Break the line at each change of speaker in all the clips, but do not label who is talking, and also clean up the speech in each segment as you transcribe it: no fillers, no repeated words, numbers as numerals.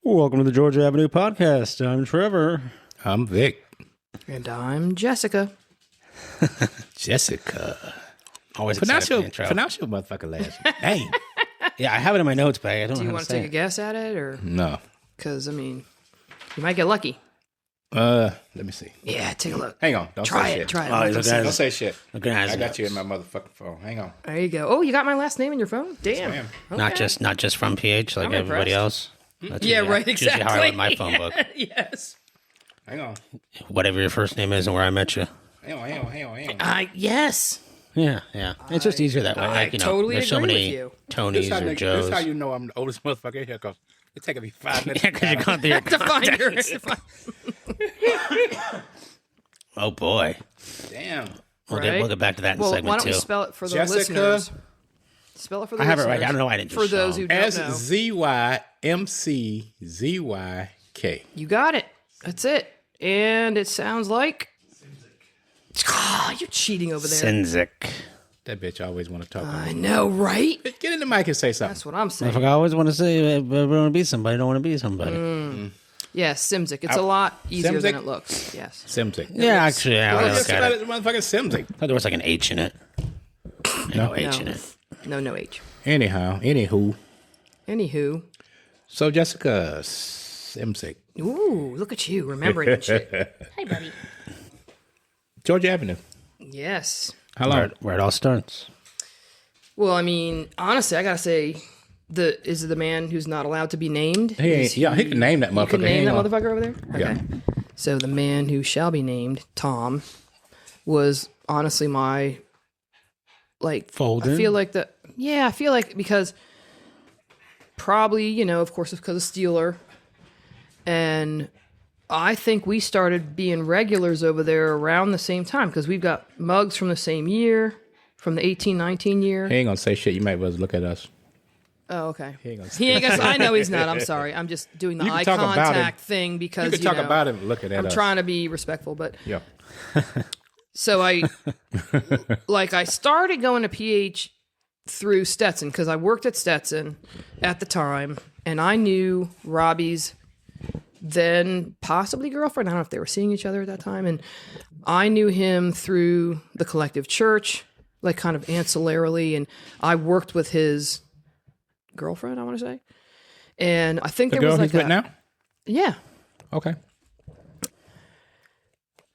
Welcome to the Georgia Avenue Podcast. I'm Trevor.
I'm Vic.
And I'm Jessica.
Jessica.
Always
pronounce your motherfucking last name. Dang.
Yeah, I have it in my notes, but I don't
Do
know
you
how
want
to
to
say
take a guess at it? Or
No.
because, I mean, you might get lucky.
Let me see.
Yeah, take a look.
Hang on. Don't
Try
say
it.
shit.
Try it.
Oh,
I'm
he's
not
a
gonna
guy.
Don't say shit.
Okay,
I got you in my motherfucking phone. Hang on.
There you go. Oh, you got my last name in your phone? Damn.
ma'am.
Okay.
Not just from PH like
I'm
everybody
impressed.
else. That's
Yeah,
usually-
right,
that's usually how I
exactly.
write my phone book.
Yes.
Hang on.
Whatever your first name is and where I met you.
Hang on.
Yes.
Yeah. It's just easier that way.
I
Like,
totally
there's so
agree
many
with you.
Tonys or
This
Joes.
is how you know I'm the oldest motherfucker here, because it's taking me 5 minutes.
Yeah, because you gone through your
To find your...
Oh, boy.
Damn.
We'll
Right?
get back to that in
Well, why
segment
don't we
2.
spell it for the
Jessica.
listeners? Spell it for the
I have it
listeners.
right. I don't know why I didn't
For
just
those
show
who don't know.
SZYMCZYK.
You got it. That's it. And it sounds like... Oh, you're cheating over there.
Sinzik.
That bitch always want to talk.
I know, right?
Get in the mic and say something.
That's what I'm saying.
I always want to say, I want to be somebody. I don't want to be somebody.
Yeah, Simzik. It's a lot easier than
Simzik?
it looks. Yes.
Simzik.
Yeah, actually, yeah, when I look at it.
Motherfucking Simzik.
I thought there was like an H in it. No H in it.
No H.
Anywho.
So,
Jessica Simzik.
ooh, look at you remembering and shit. Hey, buddy.
Georgia Avenue.
Yes.
How long?
Where it all starts.
Well, I mean, honestly, I gotta say, is it the man who's not allowed to be named?
He ain't, he can name that motherfucker.
You can name
Hang
that
on.
motherfucker over there?
Yeah.
Okay. So the man who shall be named, Tom, was honestly my, like,
Folder?
I feel like because probably, of course, it's because of Steeler. And I think we started being regulars over there around the same time because we've got mugs from the same year, from the 18-19 year.
He ain't gonna say shit. You might as well look at us.
Oh, okay.
He ain't gonna
He ain't gonna, I know he's not. I'm sorry. I'm just doing the
You can
eye
talk about
contact thing because
You can talk about it and look at
I'm
us.
trying to be respectful, but
Yeah.
so I started going to PH through Stetson because I worked at Stetson at the time, and I knew Robbie's then possibly girlfriend. I don't know if they were seeing each other at that time, and I knew him through the collective church, like kind of ancillarily, and I worked with his girlfriend, I want to say, and I think
The
there
girl
was like
he's with now?
yeah.
Okay.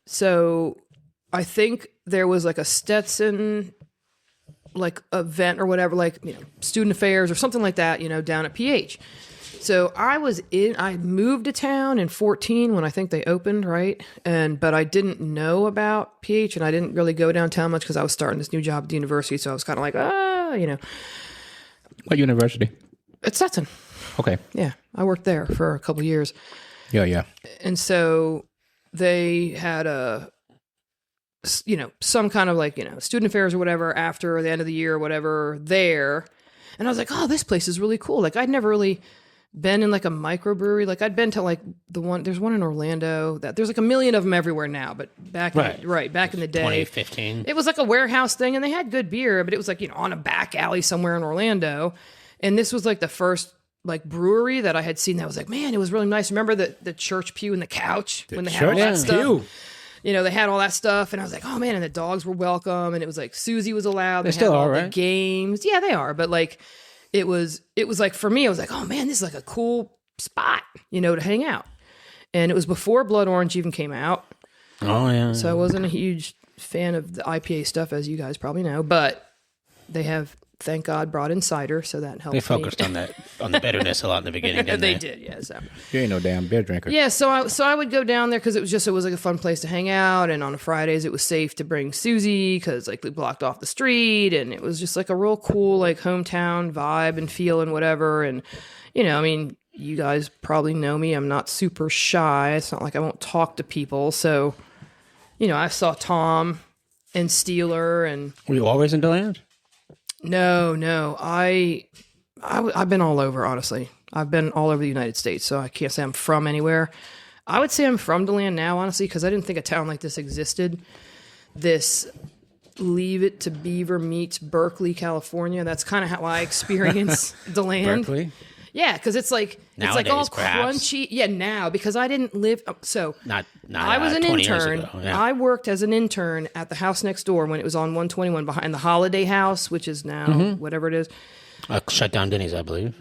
So I think there was like a Stetson like event or whatever, like, student affairs or something like that, down at PH. So I moved to town in 2014 when I think they opened, right? But I didn't know about PH and I didn't really go downtown much because I was starting this new job at the university. So I was kind of like,
What university?
It's Stetson.
Okay.
Yeah. I worked there for a couple years.
Yeah.
And so they had some kind of like, student affairs or whatever after the end of the year or whatever there. And I was like, oh, this place is really cool. Like I'd never really been in like a microbrewery. Like I'd been to like there's one in Orlando there's like a million of them everywhere now, but back in the day,
2015.
it was like a warehouse thing and they had good beer, but it was like, on a back alley somewhere in Orlando. And this was like the first like brewery that I had seen that was like, man, it was really nice. Remember the church pew and the couch when they had all that stuff? They had all that stuff, and I was like, oh man, and the dogs were welcome, and it was like Susie was allowed.
They still
had all
are,
the
right?
games. Yeah, they are, but like it was like for me, I was like, oh man, this is like a cool spot, to hang out. And it was before Blood Orange even came out.
Oh, yeah.
So I wasn't a huge fan of the IPA stuff, as you guys probably know, but they have, thank God, brought in cider, so that helped.
They focused on the bitterness a lot in the beginning, didn't they?
They did, yeah. So
You ain't no damn beer drinker.
yeah, so I would go down there because it was like a fun place to hang out, and on Fridays it was safe to bring Susie because like we blocked off the street, and it was just like a real cool like hometown vibe and feel and whatever. And I mean, you guys probably know me. I'm not super shy. It's not like I won't talk to people. So I saw Tom and Steeler and.
Were you always in DeLand?
No. I've been all over, honestly. I've been all over the United States, so I can't say I'm from anywhere. I would say I'm from DeLand now, honestly, because I didn't think a town like this existed. This Leave It to Beaver meets Berkeley, California. That's kind of how I experience DeLand.
Berkeley?
Yeah, because it's like all
Nowadays, perhaps.
crunchy. Yeah, now because I didn't live so.
Not
I was an
20 years
intern.
ago. Yeah.
I worked as an intern at the house next door when it was on 121 behind the Holiday House, which is now whatever it is.
Shut down Denny's, I believe,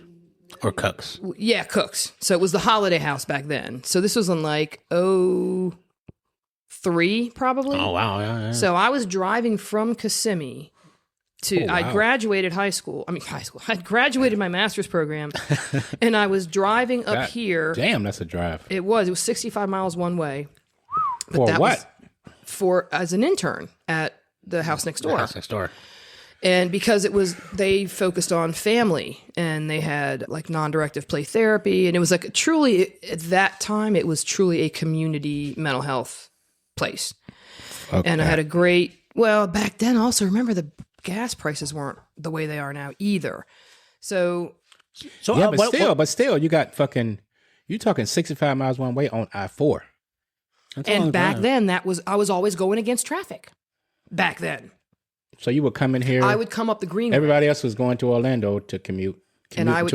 or Cook's.
Yeah, Cooks. So it was the Holiday House back then. So this was in like 03 probably.
Oh wow, yeah.
So I was driving from Kissimmee to, I graduated high school. I graduated my master's program and I was driving up here.
Damn, that's a drive.
It was 65 miles one way. But
For
that
what?
Was as an intern at the house next door.
House next door.
And because they focused on family and they had like non-directive play therapy. And it was like truly, at that time, it was truly a community mental health place. Okay. And I had back then also, remember the gas prices weren't the way they are now either. So
yeah, but still, you got you talking 65 miles one way on I-4.
And back then, I was always going against traffic back then.
So you would come in here.
I would come up the Greenway.
Everybody else was going to Orlando to commute.
And I would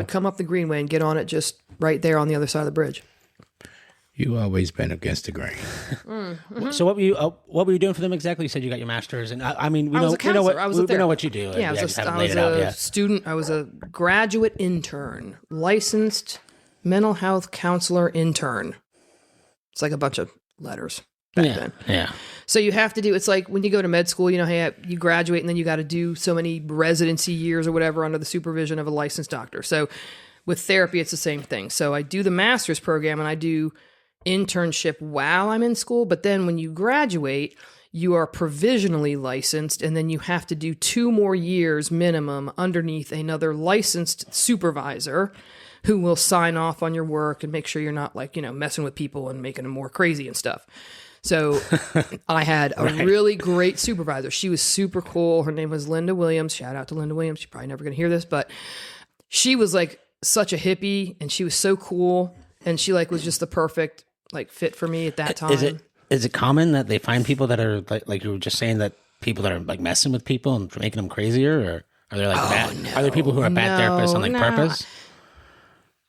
come up the Greenway and get on it just right there on the other side of the bridge.
You always been against the grain.
Mm-hmm.
So what were you doing for them exactly? You said you got your master's, and I mean, we know what you do.
Yeah, I was a student. I was a graduate intern, licensed mental health counselor intern. It's like a bunch of letters back then.
Yeah.
So you have to do, it's like when you go to med school, hey, you graduate and then you got to do so many residency years or whatever under the supervision of a licensed doctor. So with therapy, it's the same thing. So I do the master's program and I do internship while I'm in school. But then when you graduate, you are provisionally licensed and then you have to do 2 more years minimum underneath another licensed supervisor who will sign off on your work and make sure you're not messing with people and making them more crazy and stuff. So I had a really great supervisor. She was super cool. Her name was Linda Williams. Shout out to Linda Williams. She's probably never going to hear this, but she was like such a hippie and she was so cool. And she was just the perfect fit for me at that time.
Is it common that they find people that are like you were just saying, that people that are messing with people and making them crazier, or are there bad? No, are there people who are bad therapists on purpose?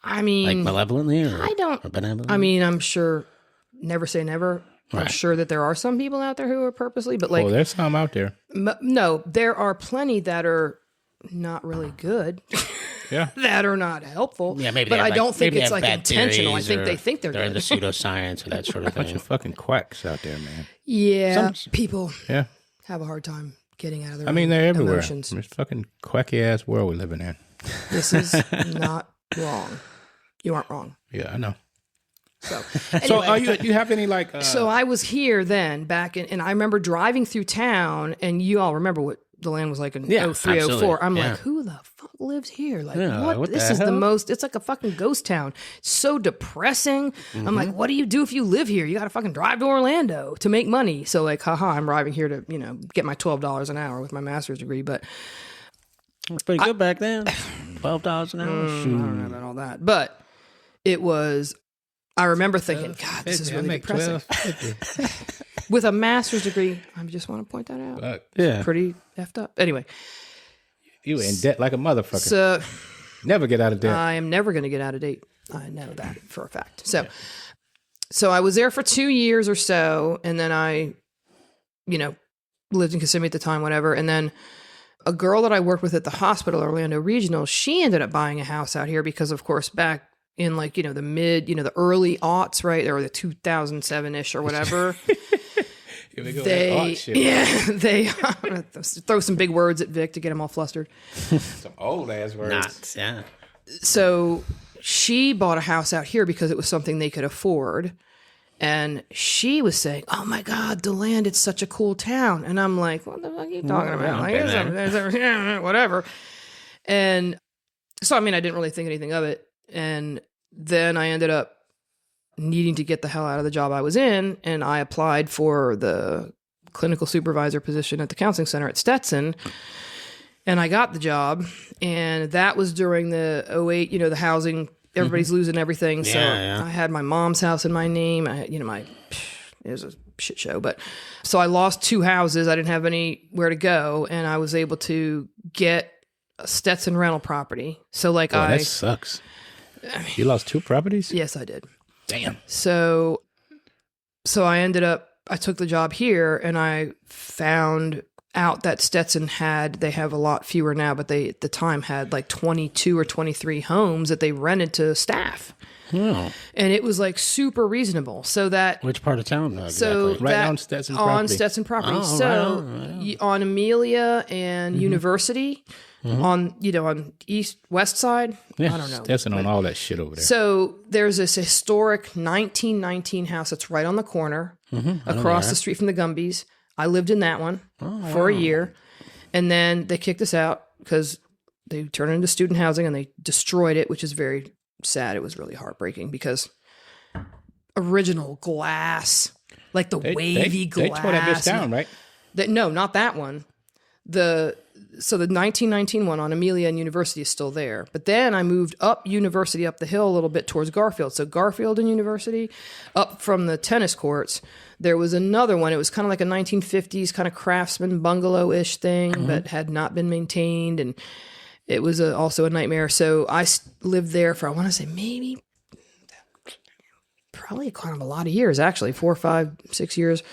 I mean,
malevolently, or
I don't.
Or benevolently?
I mean, I'm sure. Never say never. Right. I'm sure that there are some people out there who are purposely, but
there's some out there.
No, there are plenty that are not really good.
Yeah,
that are not helpful.
Yeah, maybe.
But I don't think it's intentional. I think they think they're good.
Into pseudoscience or that sort of thing.
A bunch of fucking quacks out there, man.
Yeah, people.
Yeah.
Have a hard time getting out of their.
They're everywhere.
Emotions.
It's fucking quacky ass world we're living in.
This is not wrong. You aren't wrong.
Yeah, I know.
So, anyway,
so you have any
So I was here then back in, and I remember driving through town, and you all remember what the land was like in 03, 04. I'm like, who the fuck lives here? What? This is the most. It's like a fucking ghost town. It's so depressing. Mm-hmm. I'm like, what do you do if you live here? You got to fucking drive to Orlando to make money. So haha, I'm driving here to get my $12 an hour with my master's degree, but.
It's pretty good back then. $12 an hour.
I don't know about all that, but it was. I remember thinking, God, this is really depressing. With a master's degree, I just want to point that out.
Yeah,
pretty effed up. Anyway,
you in debt like a motherfucker.
So
never get out of debt.
I am never going to get out of debt. I know that for a fact. So I was there for 2 years or so, and then I, lived in Kissimmee at the time, whatever, and then. A girl that I worked with at the hospital, Orlando Regional, she ended up buying a house out here because, of course, back in the mid, the early aughts, right? Or the 2007-ish or whatever.
Here we go.
They I'm gonna throw some big words at Vic to get him all flustered.
Some old ass words.
Nuts, yeah.
So she bought a house out here because it was something they could afford. And she was saying, "Oh my God, DeLand, it's such a cool town." And I'm like, "What the fuck are you talking about?" Whatever. And so, I didn't really think anything of it. And then I ended up needing to get the hell out of the job I was in. And I applied for the clinical supervisor position at the counseling center at Stetson. And I got the job. And that was during the 08, the housing. Everybody's losing everything. So I had my mom's house in my name. I had, it was a shit show. But so I lost 2 houses. I didn't have anywhere to go. And I was able to get a Stetson rental property. So like
that sucks. You lost 2 properties?
Yes, I did.
Damn.
So I took the job here, and I found out that Stetson they have a lot fewer now, but they at the time had like 22 or 23 homes that they rented to staff. Oh. And it was like super reasonable. So that
which part of town? Exactly?
Right on Stetson property.
On Stetson property.
Oh,
so
right
on Amelia and University, on west side.
Yeah,
I don't know.
Stetson on all that shit over there.
So there's this historic 1919 house that's right on the corner, across the street from the Gumbies. I lived in that one for a year, and then they kicked us out because they turned it into student housing and they destroyed it, which is very sad. It was really heartbreaking because original glass, like the wavy glass.
They tore that bitch down, right?
No, not that one. The 1919 one on Amelia and University is still there. But then I moved up University up the hill a little bit towards Garfield. So Garfield and University, up from the tennis courts, there was another one. It was kind of like a 1950s kind of craftsman bungalow-ish thing, but had not been maintained. And it was also a nightmare. So I lived there for, I want to say probably kind of a lot of years, actually, 4, 5, 6 years.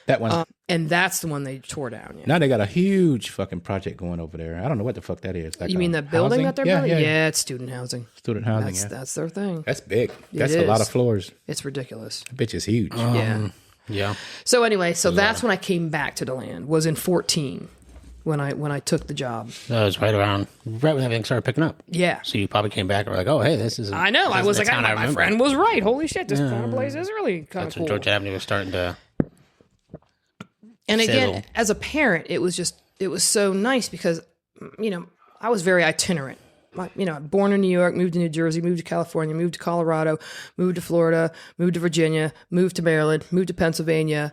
That one.
And that's the one they tore down. Yeah.
Now they got a huge fucking project going over there. I don't know what the fuck that is. Like
you mean the building that they're building?
Yeah,
it's student housing.
Student housing,
That's their thing.
That's big. That's a lot of floors.
It's ridiculous.
That bitch is huge.
Yeah.
So anyway, that's when I came back to DeLand, was in 2014 when I took the job.
That was right when everything started picking up.
Yeah.
So you probably came back and were like, oh, hey, this is...
I know. I was like, my friend was right. Holy shit, this kind of place is really kind of cool.
That's when Georgia Avenue was starting to...
And again, as a parent, it was so nice because, I was very itinerant. Born in New York, moved to New Jersey, moved to California, moved to Colorado, moved to Florida, moved to Virginia, moved to Maryland, moved to Pennsylvania.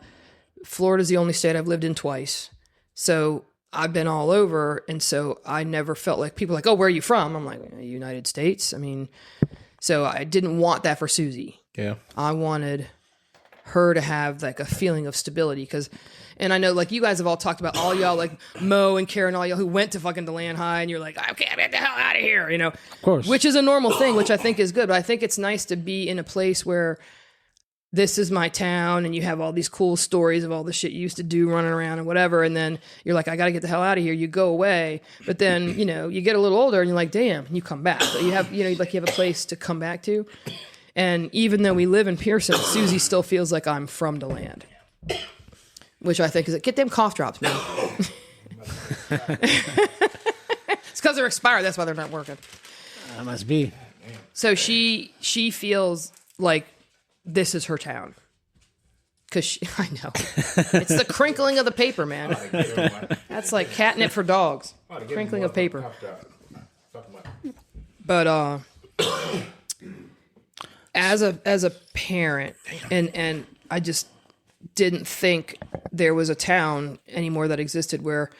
Florida's the only state I've lived in twice. So I've been all over. And so I never felt like people like, oh, where are you from? I'm like, United States. I mean, so I didn't want that for Susie.
Yeah.
I wanted her to have like a feeling of stability and I know like you guys have all talked about all y'all like Mo and Karen, all y'all who went to fucking DeLand High and you're like, I can't get the hell out of here,
Of course.
Which is a normal thing, which I think is good. But I think it's nice to be in a place where this is my town and you have all these cool stories of all the shit you used to do running around and whatever. And then you're like, I got to get the hell out of here. You go away. But then, you get a little older and you're like, damn, and you come back. But you have a place to come back to. And even though we live in Pearson, Susie still feels like I'm from DeLand. Which I think is get them cough drops, man. It's because they're expired. That's why they're not working.
That must be.
So she feels like this is her town. Because I know. It's the crinkling of the paper, man. That's like catnip for dogs. Crinkling of paper. But as a parent, and I just didn't think there was a town anymore that existed where,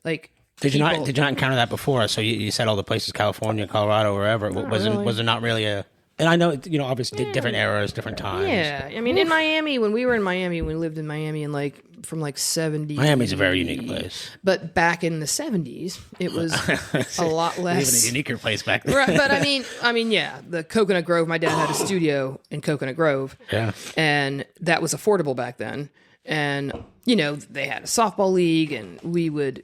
like,
did you not encounter that before? So you said all the places, California, Colorado, wherever. Was there not really a? And I know obviously different eras, different times.
Yeah, I mean, in Miami, when we were in Miami, we lived in Miami, and from 70.
Miami's a very unique place.
But back in the 70s, it was a lot less.
Even a uniquer place back then.
Right, but I mean, yeah, the Coconut Grove. My dad had a studio in Coconut Grove.
Yeah, and
that was affordable back then. And they had a softball league, and we would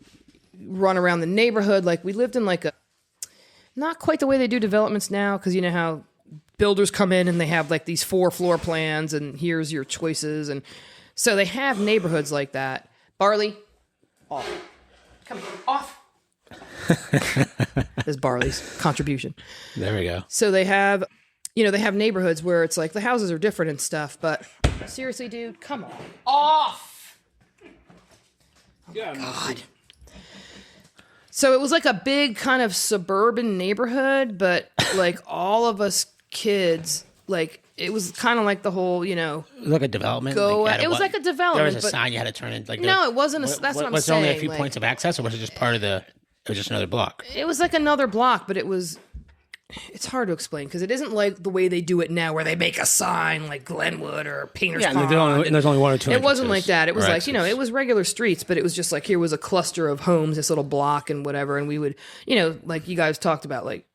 run around the neighborhood. Like we lived in not quite the way they do developments now, because you know how builders come in and they have like these 4 floor plans and here's your choices. And so they have neighborhoods like that. Barley, off. Come here, off. There's Barley's contribution.
There we go.
So they have, they have neighborhoods where it's like the houses are different and stuff, but seriously, dude, come on. Off. Oh my God. So it was like a big kind of suburban neighborhood, but like all of us kids, like it was kind of like the whole,
like a development.
It was like a development.
There was a sign you had to turn in.
No, it wasn't. That's what I'm saying.
Was there only a few points of access, or was it just part of the? It was just another block.
It was like another block, but it was it's hard to explain because it isn't like the way they do it now where they make a sign like Glenwood or Painter's Pond.
And there's only one or two.
It wasn't like that. It was like, it was regular streets, but it was just like here was a cluster of homes, this little block and whatever. And we would, like you guys talked about, like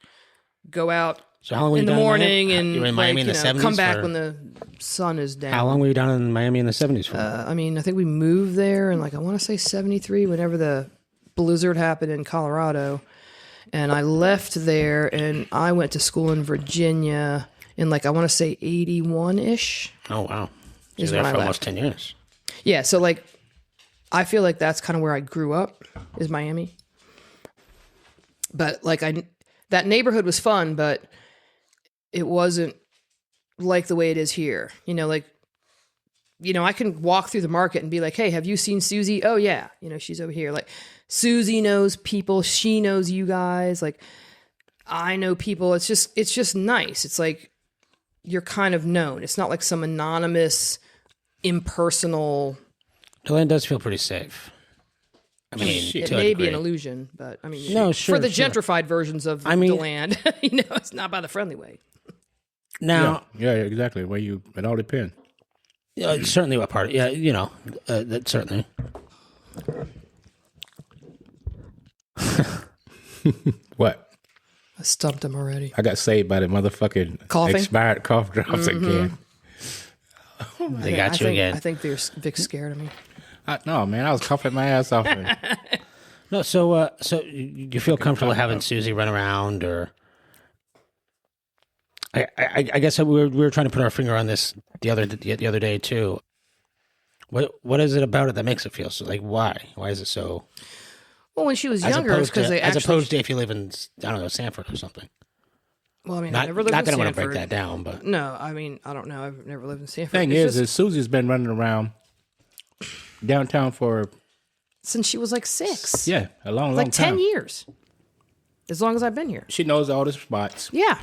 go out in the morning and
you were in Miami in the 70s,
come back when the sun is down.
How long were you down in Miami in the 70s for?
I think we moved there in I want to say 73, whenever the blizzard happened in Colorado. And I left there and I went to school in Virginia in I want to say 81-ish.
Oh, wow. You're there for almost 10 years.
Yeah. So I feel like that's kind of where I grew up is Miami. But that neighborhood was fun, but it wasn't like the way it is here. I can walk through the market and be like, hey, have you seen Susie? Oh yeah. She's over here. Susie knows people. She knows you guys. I know people. It's just nice. It's like you're kind of known. It's not like some anonymous, impersonal.
DeLand does feel pretty safe.
It may be an illusion, but for the gentrified versions of DeLand, it's not by the friendly way.
Now, yeah, exactly. It all depends.
Yeah, certainly what part. Yeah, that certainly.
What?
I stumped him already.
I got saved by the motherfucking
coughing?
Expired cough drops again.
They got you again.
I think Vic's scared of me.
No, man, I was coughing my ass off.
No, so you feel comfortable having Susie run around, or I guess we were trying to put our finger on this the other day too. What is it about it that makes it feel so? Why is it so?
Well, when she was younger, because they
as opposed to if you live in Sanford or something.
Well, I
not,
never lived in Sanford.
Not that I want to break that down, but
no, I don't know. I've never lived in Sanford.
Thing is Susie's been running around downtown
since she was 6.
Yeah, a long time.
10 years. As long as I've been here.
She knows all the spots.
Yeah.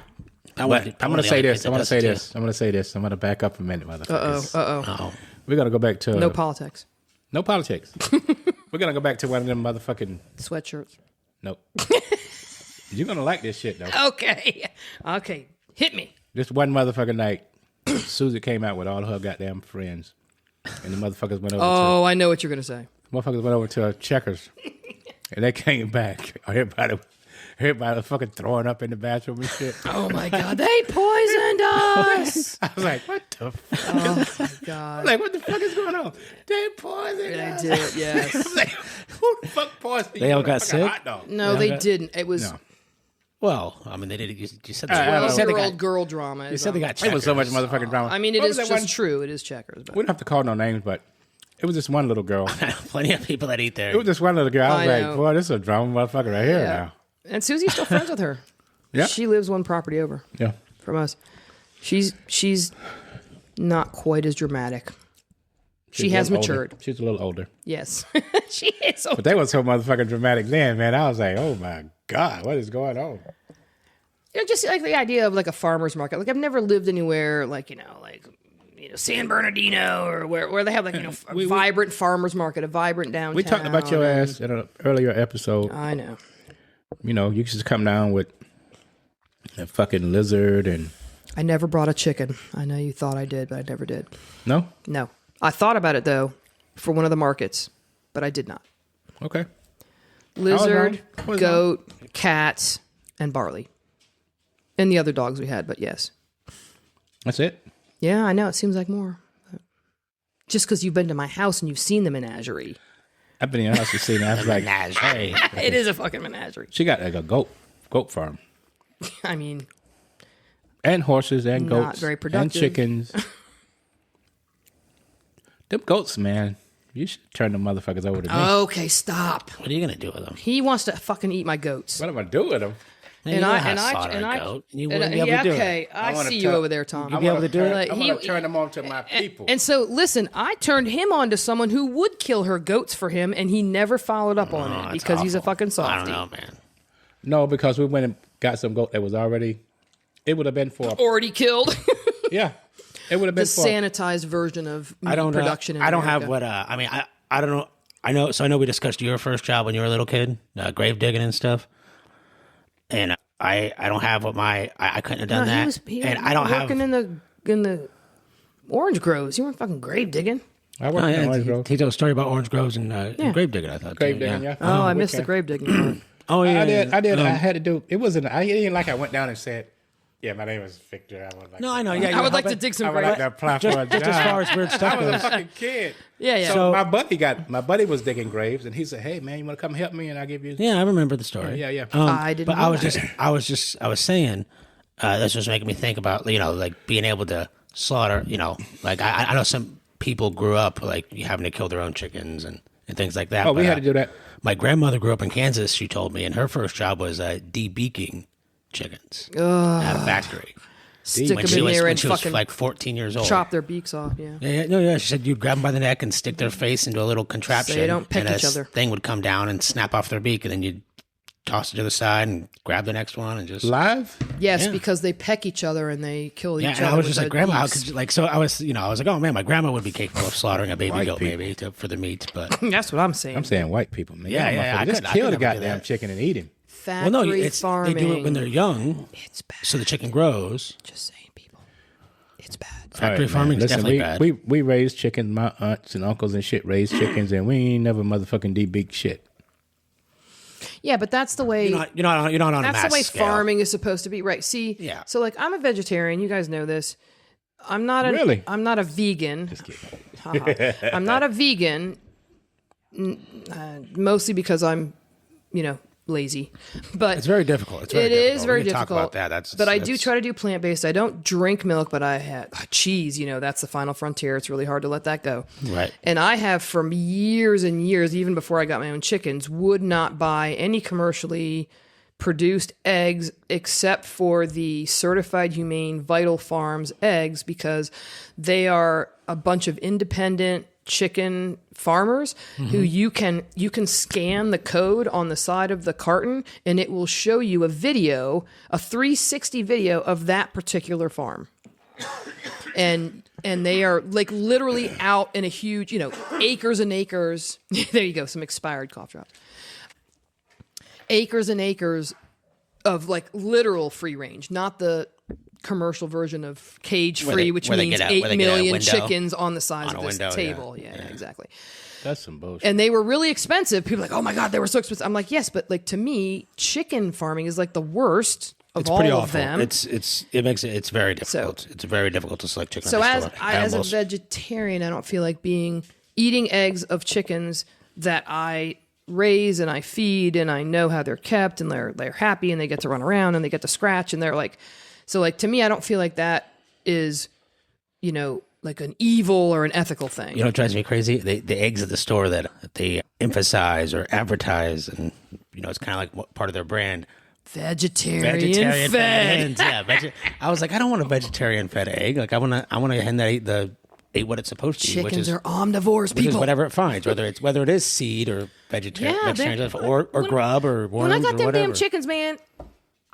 I'm going to say this. I'm going to back up a minute, motherfuckers.
Uh-oh.
We're going to go back to...
No politics.
No politics. We're going to go back to one of them motherfucking...
Sweatshirts.
Nope. You're going to like this shit, though.
Okay. Hit me.
This one motherfucking night, Susie came out with all her goddamn friends. And the motherfuckers went over
to... I know what you're going to say.
Motherfuckers went over to Checkers. And they came back. Everybody was fucking throwing up in the bathroom and shit.
Oh, my God. They poisoned us.
I was like, what the fuck?
Oh, my God.
I was like, what the fuck is going on? They poisoned us.
They did, yes.
I was like, who the fuck poisoned you?
They all got sick?
No, they didn't. It was...
No.
Well, they did. You said that.
12-year-old girl drama.
You said they got Checkers.
It was so much motherfucking drama.
It is just true. It is Checkers. But.
We don't have to call no names, but it was this one little girl.
Plenty of people that eat there.
It was this one little girl. I was like, boy, this is a drama motherfucker right here now.
And Susie's still friends with her.
Yeah.
She lives one property over.
Yeah.
From us. She's not quite as dramatic. She has matured.
Older. She's a little older.
Yes. She is older.
But they was so motherfucking dramatic then, man. I was like, oh my God, what is going on?
Just the idea of a farmer's market. I've never lived anywhere San Bernardino or where they have a vibrant farmer's market, a vibrant downtown.
We talked about your ass in an earlier episode.
I know.
You just come down with a fucking lizard and...
I never brought a chicken. I know you thought I did, but I never did.
No?
No. I thought about it, though, for one of the markets, but I did not.
Okay.
Lizard, goat, cats, and Barley. And the other dogs we had, but yes.
That's it?
Yeah, I know. It seems like more. Just because you've been to my house and you've seen the menagerie.
I've been in your house and seen it. I was like, hey.
It is a fucking menagerie.
She got a goat farm. And horses and goats.
Not very productive.
And chickens. Them goats, man. You should turn them motherfuckers over to me.
Okay, stop.
What are you going to do with them?
He wants to fucking eat my goats.
What am I doing with them?
I see you over there, Tom.
You'll be able to do it? I'm going to turn them on to my people.
And so, listen, I turned him on to someone who would kill her goats for him, and he never followed up on it because he's a fucking softie.
I don't know, man.
No, because we went and got some goat that was already... It would have been for...
Already killed?
Yeah. It would have been
the sanitized version of meat production in
I don't
America.
have what... I don't know. I know we discussed your first job when you were a little kid, grave digging and stuff. And I don't have what I couldn't have done that.
And I don't have working in the orange groves. You weren't fucking grave digging.
I worked in orange groves.
He told a story about orange groves and grave digging. I thought
grave digging. Yeah.
Oh, I missed the grave digging part.
Oh yeah,
I did. I had to do. It wasn't. I didn't like. I went down and said, "Yeah, my name is Victor. I would like."
No, I know. Yeah,
I would like to dig some graves.
I would like to apply for a job.
Just as far as weird stuff
I was
goes.
a fucking kid.
Yeah.
So my buddy was digging graves, and he said, "Hey man, you want to come help me?" And I'll give you.
Yeah, I remember the story.
Yeah.
I didn't.
But I was saying, that's just making me think about like being able to slaughter. Like I know some people grew up like having to kill their own chickens and things like that.
Oh, we had to do that.
My grandmother grew up in Kansas. She told me, and her first job was debeaking chickens at a factory.
Stick them in there and
she was
fucking
like 14 years old.
chop their beaks off. Yeah.
Yeah. She said you'd grab them by the neck and stick their face into a little contraption.
So they don't peck
and
each other.
Thing would come down and snap off their beak, and then you'd toss it to the side and grab the next one and just
live.
Yes,
Yeah.
because they peck each other and they kill each other.
And I was
with
just like,
the
Grandma, how
beaks.
could you, like? So I was like, oh man, my grandma would be capable of slaughtering a baby
White
goat
people.
maybe for the meat, but
That's what I'm saying.
I'm saying white people, man.
Yeah, I
Just
could
kill the
never do
goddamn
that.
chicken and eat him.
Factory
well, no,
farming.
they do it when they're young,
It's bad.
so the chicken grows.
Just saying, people. It's bad.
Factory farming is definitely bad.
We raised chickens. My aunts and uncles and shit raised chickens, and we ain't never motherfucking debeak shit.
Yeah, but that's the way.
You're not on a
That's
mass
the way
scale.
farming is supposed to be, right? See,
Yeah.
So like, I'm a vegetarian. You guys know this. I'm not
Really?
I'm not a vegan.
Just kidding.
I'm not a vegan, mostly because I'm, lazy. But
It's very difficult. It's very
It
difficult.
is very
We can
difficult.
Talk about that.
But I do try to do plant based. I don't drink milk, but I have cheese. That's the final frontier. It's really hard to let that go.
Right.
And I have for years and years, even before I got my own chickens, would not buy any commercially produced eggs except for the certified humane Vital Farms eggs, because they are a bunch of independent chicken farmers who you can scan the code on the side of the carton and it will show you a 360 video of that particular farm. And they are like literally out in a huge, acres and acres. There you go, some expired cough drops. Acres and acres of like literal free range, not the commercial version of cage free, which means 8 million chickens on the size of this table. Yeah, exactly.
That's some bullshit.
And they were really expensive. People are like, oh my God, they were so expensive. I'm like, yes, but like to me, chicken farming is like the worst of all of them.
It's very difficult. It's very difficult to select chicken.
So as a vegetarian, I don't feel like eating eggs of chickens that I raise and I feed and I know how they're kept and they're happy and they get to run around and they get to scratch and they're like, so like to me, I don't feel like that is, like an evil or an ethical thing.
What drives me crazy? The eggs at the store that they emphasize or advertise, and it's kind of like part of their brand.
Vegetarian fed.
Yeah, I was like, I don't want a vegetarian fed egg. Like I want a hen that ate what it's supposed to eat,
Chickens are omnivores,
which
people.
is whatever it finds, whether it is seed or vegetarian or grub or worms.
When I got
or
them
whatever.
damn chickens, man,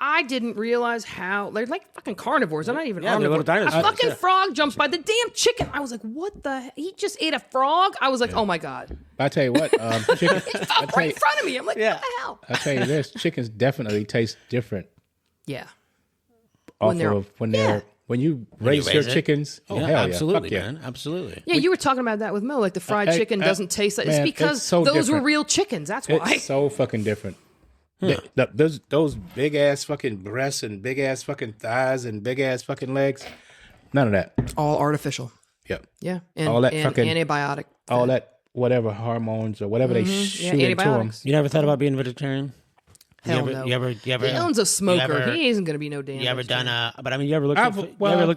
I didn't realize how they're like fucking carnivores. They're not even
they're little
omnivores.
dinosaurs.
A fucking frog jumps by the damn chicken. I was like, what the? He just ate a frog? I was like, oh my God.
I tell you what, chicken.
He fell right in front of me. I'm like, what the hell?
I tell you this, chickens definitely taste different.
Yeah.
When you raise your
raise it?
chickens. Oh,
Yeah,
hell
absolutely,
yeah.
man. Absolutely.
Yeah, you were talking about that with Mo. Like the fried chicken doesn't taste like. It's
man,
because
it's so
those were
different.
real chickens. That's why.
It's so fucking different. Those big ass fucking breasts and big ass fucking thighs and big ass fucking legs. None of that.
All artificial.
Yep.
Yeah. And,
All that
and
fucking-
antibiotic.
All that whatever hormones or whatever they shoot into them.
antibiotics.
You never thought about being vegetarian?
Hell
you
no.
ever,
He owns a smoker. He isn't going to be no damn.
You ever
vegetarian.
done but I mean, you ever looked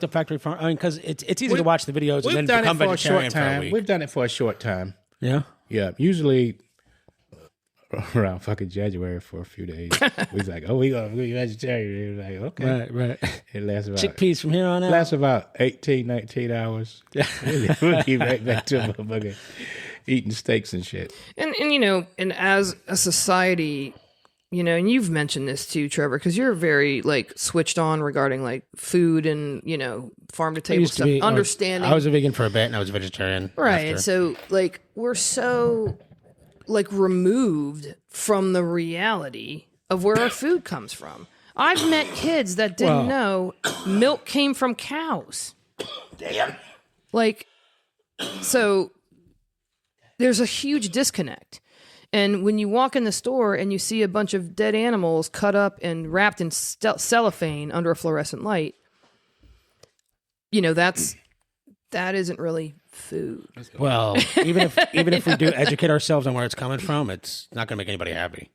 at factory farm? I mean, because it's easy to watch the videos and then become vegetarian for a week.
We've done it for a short time.
Yeah.
Yeah. Usually around fucking January for a few days. We was like, oh, we gonna be vegetarian. Like, okay.
Right.
It lasts about
Chickpeas from here on out.
lasts about 18, 19 hours. Yeah. We'll be right back to motherfucking eating steaks and shit.
And and as a society, and you've mentioned this too, Trevor, because you're very like switched on regarding like food and farm to table stuff. Understanding.
I was a vegan for a bit and I was a vegetarian.
Right.
after.
So like we're so like removed from the reality of where our food comes from. I've met kids that didn't know milk came from cows.
Damn.
Like, so there's a huge disconnect. And when you walk in the store and you see a bunch of dead animals cut up and wrapped in cellophane under a fluorescent light, you know, that isn't really food.
Well, even if we do educate ourselves on where it's coming from, it's not going to make anybody happy.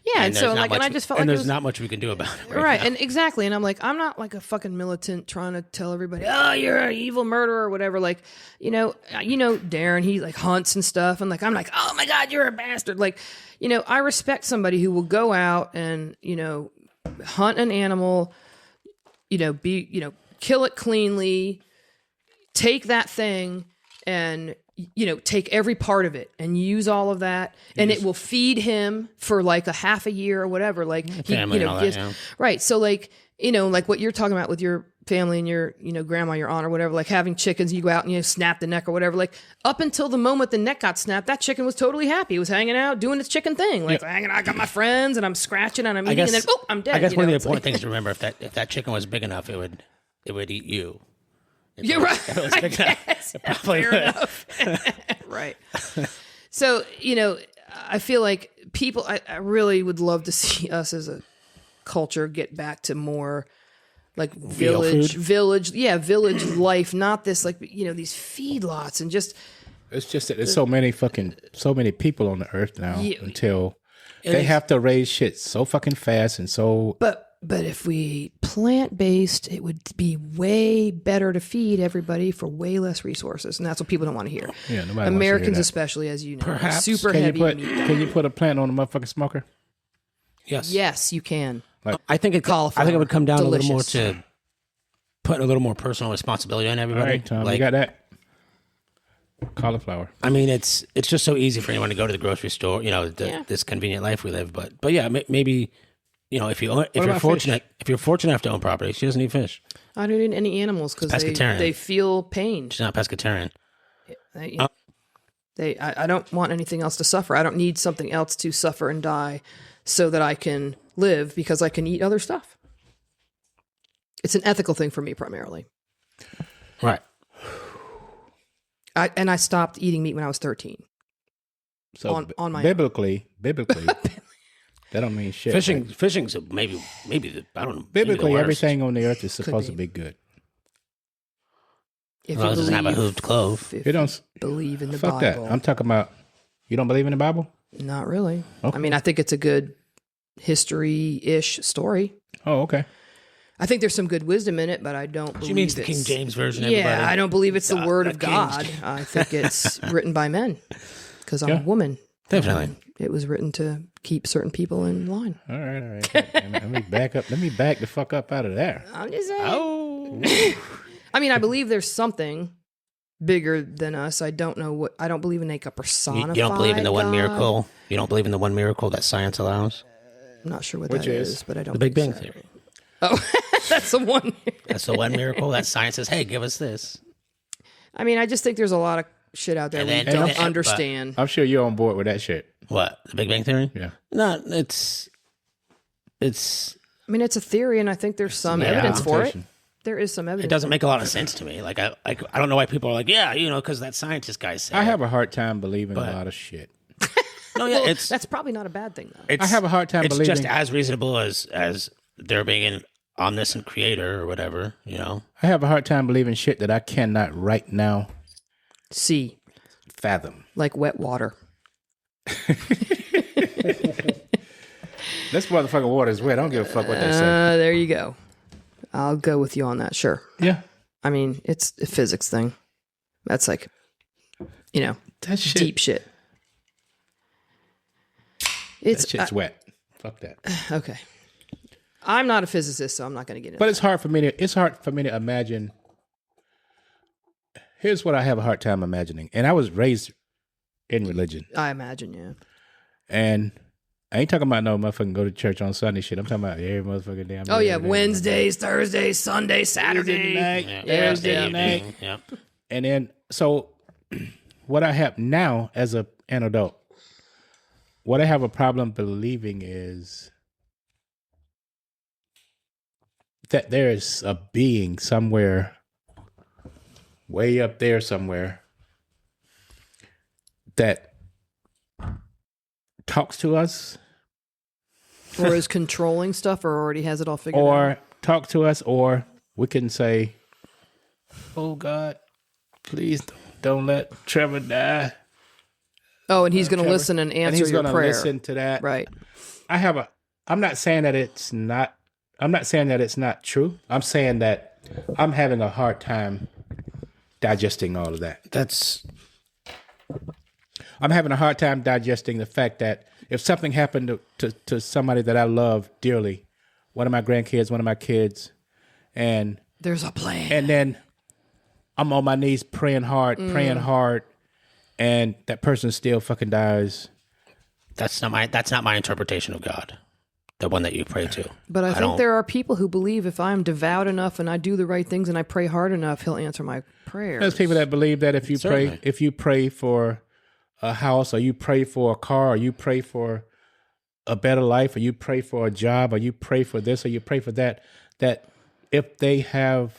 Yeah, and so like, and I just felt like
there's not much we can do about it.
Right,
now.
and exactly, and I'm like, I'm not like a fucking militant trying to tell everybody, oh, you're an evil murderer or whatever. Like, you know, Darren, he like hunts and stuff, and like, I'm like, oh my god, you're a bastard. Like, you know, I respect somebody who will go out and hunt an animal, kill it cleanly, take that thing and take every part of it and use all of that, and it will feed him for like a half a year or whatever. Like
family and all
gives,
that, yeah.
Right. So like, like what you're talking about with your family and your, grandma, your aunt or whatever, like having chickens, you go out and snap the neck or whatever. Like up until the moment the neck got snapped, that chicken was totally happy. It was hanging out, doing its chicken thing. Like hanging out, I got my friends and I'm scratching and I'm eating and then, I'm dead.
I guess one of the important things to remember, if that chicken was big enough, it would eat you.
You're right.
Fair
enough. Right. So, I feel like people, I really would love to see us as a culture get back to more like village life, not this like, these feedlots and just.
It's just that there's so many people on the earth now until they have to raise shit so fucking fast and so.
But if we plant-based, it would be way better to feed everybody for way less resources, and that's what people don't want to hear.
Yeah, nobody
Americans,
wants to hear that.
especially, as you know,
Perhaps.
super heavy meat.
Can you put a plant on a motherfucking smoker?
Yes.
Yes, you can.
I think it
Cauliflower.
would come down
Delicious.
a little more to putting a little more personal responsibility on everybody.
All right, Tom, you got that? Cauliflower.
I mean, it's just so easy for anyone to go to the grocery store. This convenient life we live. But yeah, maybe. If you're fortunate enough to own property, she doesn't eat fish.
I don't eat any animals because they feel pain.
She's not pescatarian.
I don't want anything else to suffer. I don't need something else to suffer and die so that I can live because I can eat other stuff. It's an ethical thing for me primarily.
Right.
I stopped eating meat when I was 13.
So
on my
biblically, that don't mean shit.
Fishing's maybe I don't know.
Biblically, everything on the earth is supposed to be good.
If
it doesn't have a hooved clove.
You don't
believe in the
fuck
Bible.
that. I'm talking about. You don't believe in the Bible?
Not really.
Okay.
I mean, I think it's a good history-ish story.
Oh, okay.
I think there's some good wisdom in it, but I don't believe
She means the King James version.
Yeah,
everybody.
I don't believe it's the word of
King
God. I think it's written by men because I'm a woman.
Definitely.
It was written to keep certain people in line.
All right. Let me back up. Let me back the fuck up out of there.
I'm just saying.
Oh.
I mean, I believe there's something bigger than us. I don't know what. I don't believe in like a personified
You don't believe in the one
God.
miracle? You don't believe in the one miracle that science allows?
I'm not sure what
Which
that
is?
is, but I don't.
The Big
think
Bang
so.
Theory.
Oh, that's the one.
That's the one miracle that science says, hey, give us this.
I mean, I just think there's a lot of shit out there
And
we
then-
don't
but-
understand.
I'm sure you're on board with that shit.
What? The Big Bang Theory?
Yeah.
No, it's
I mean, it's a theory, and I think there's some evidence for it. There is some evidence.
it doesn't make a lot of sense to me. Like I don't know why people are like, yeah, because that scientist guy said.
I have a hard time believing
But-
a lot of shit.
No, yeah,
Well,
it's
that's probably not a bad thing, though.
it's
I have a hard time
It's
believing.
just as reasonable as there being an omniscient creator or whatever.
I have a hard time believing shit that I cannot right now
See,
fathom.
like wet water.
This motherfucking water is wet. I don't give a fuck what they say.
There you go. I'll go with you on that. Sure.
Yeah.
I mean, it's a physics thing. That's like,
That shit.
deep shit.
That shit's wet. Fuck that.
Okay. I'm not a physicist, so I'm not going to get into
But it's hard for me to imagine. Here's what I have a hard time imagining. And I was raised in religion.
I imagine, yeah.
And I ain't talking about no motherfucking go to church on Sunday shit. I'm talking about every motherfucking day.
Oh, yeah. Wednesdays, Thursdays, Sundays, Saturday.
Thursday night.
Yeah.
And then, so what I have now as an adult, what I have a problem believing is that there is a being somewhere, way up there somewhere, that talks to us,
or is controlling stuff, or already has it all figured out.
or talk to us, or we can say, "Oh God, please don't let Trevor die."
Oh, and he's going to
Trevor.
listen and
And
answer
he's
your
gonna
prayer.
listen to that.
Right.
I'm not saying that it's not. I'm not saying that it's not true. I'm saying that I'm having a hard time digesting all of that. I'm having a hard time digesting the fact that if something happened to somebody that I love dearly, one of my grandkids, one of my kids, and
there's a plan.
and then I'm on my knees praying hard, and that person still fucking dies.
That's not my interpretation of God. The one that you pray to.
But I think there are people who believe if I'm devout enough and I do the right things and I pray hard enough, he'll answer my prayers.
There's people that believe that if
Certainly.
you pray for a house, or you pray for a car, or you pray for a better life, or you pray for a job, or you pray for this, or you pray for that, that if they have,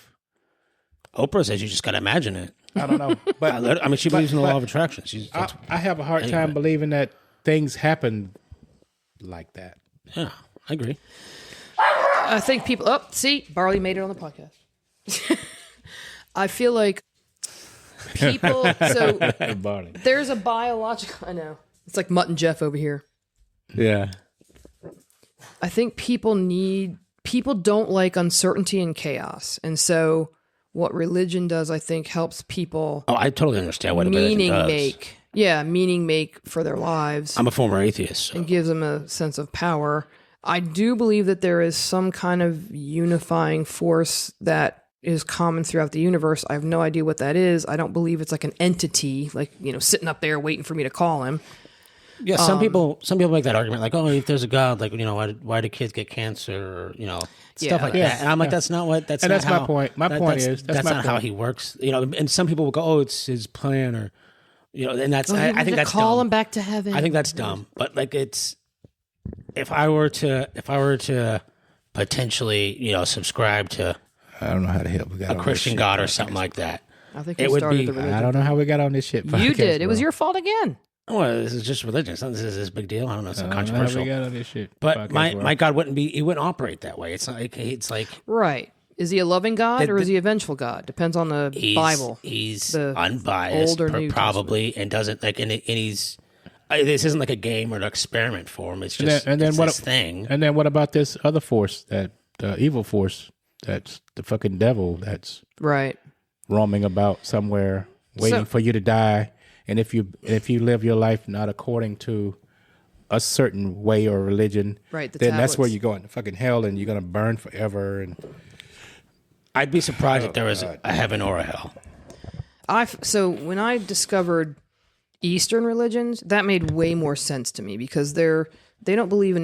Oprah says you just got to imagine it.
I don't know, but
I mean, she believes in the law of attraction.
I have a hard time believing that things happen like that.
Yeah, I agree.
I think people. Oh, see, Barley made it on the podcast. I feel like people. So
Barney.
there's a biological. I know it's like Mutt and Jeff over here.
Yeah.
I think people don't like uncertainty and chaos, and so what religion does, I think, helps people.
Oh, I totally understand what religion does.
Meaning make for their lives.
I'm a former atheist. So.
And gives them a sense of power. I do believe that there is some kind of unifying force that is common throughout the universe. I have no idea what that is. I don't believe it's like an entity, like, sitting up there waiting for me to call him.
Yeah, some people make that argument, like, oh, if there's a God, like, why do kids get cancer, or, stuff like that. And I'm like, that's not what. That's
And
not
that's
how,
my point. My point is
that's
my
not how
point.
he works. And some people will go, oh, it's his plan, or and that's I think that's
call
dumb.
him back to heaven.
I think that's dumb. But like, it's if I were to potentially subscribe to
I don't know how the hell we got
a
on
Christian
this
God
shit.
or something like that.
I think
it
you
would
started
be-
the religion.
I don't know how we got on this shit.
You
podcast,
did. It was
bro.
your fault again.
Well, this is just religion. It's not this is a big deal. I don't know. It's
I
not
don't know how
controversial.
we got on this shit.
But
podcast,
my
bro.
my God wouldn't operate that way. It's not like it's like
Right. Is he a loving God
The-
or is he a vengeful God? Depends on the Bible.
He's
the
unbiased,
Old or New
probably, and doesn't like, and he's. This isn't like a game or an experiment for him. It's just it's
what
this thing.
And then what about this other force, that the evil force, that's the fucking devil, that's
Right.
roaming about somewhere, waiting for you to die. And if you live your life not according to a certain way or religion,
Right, the
then that's where
tablets.
you're going to fucking hell, and you're gonna burn forever. And
I'd be surprised if there was a heaven or a hell.
So when I discovered Eastern religions, that made way more sense to me because they don't believe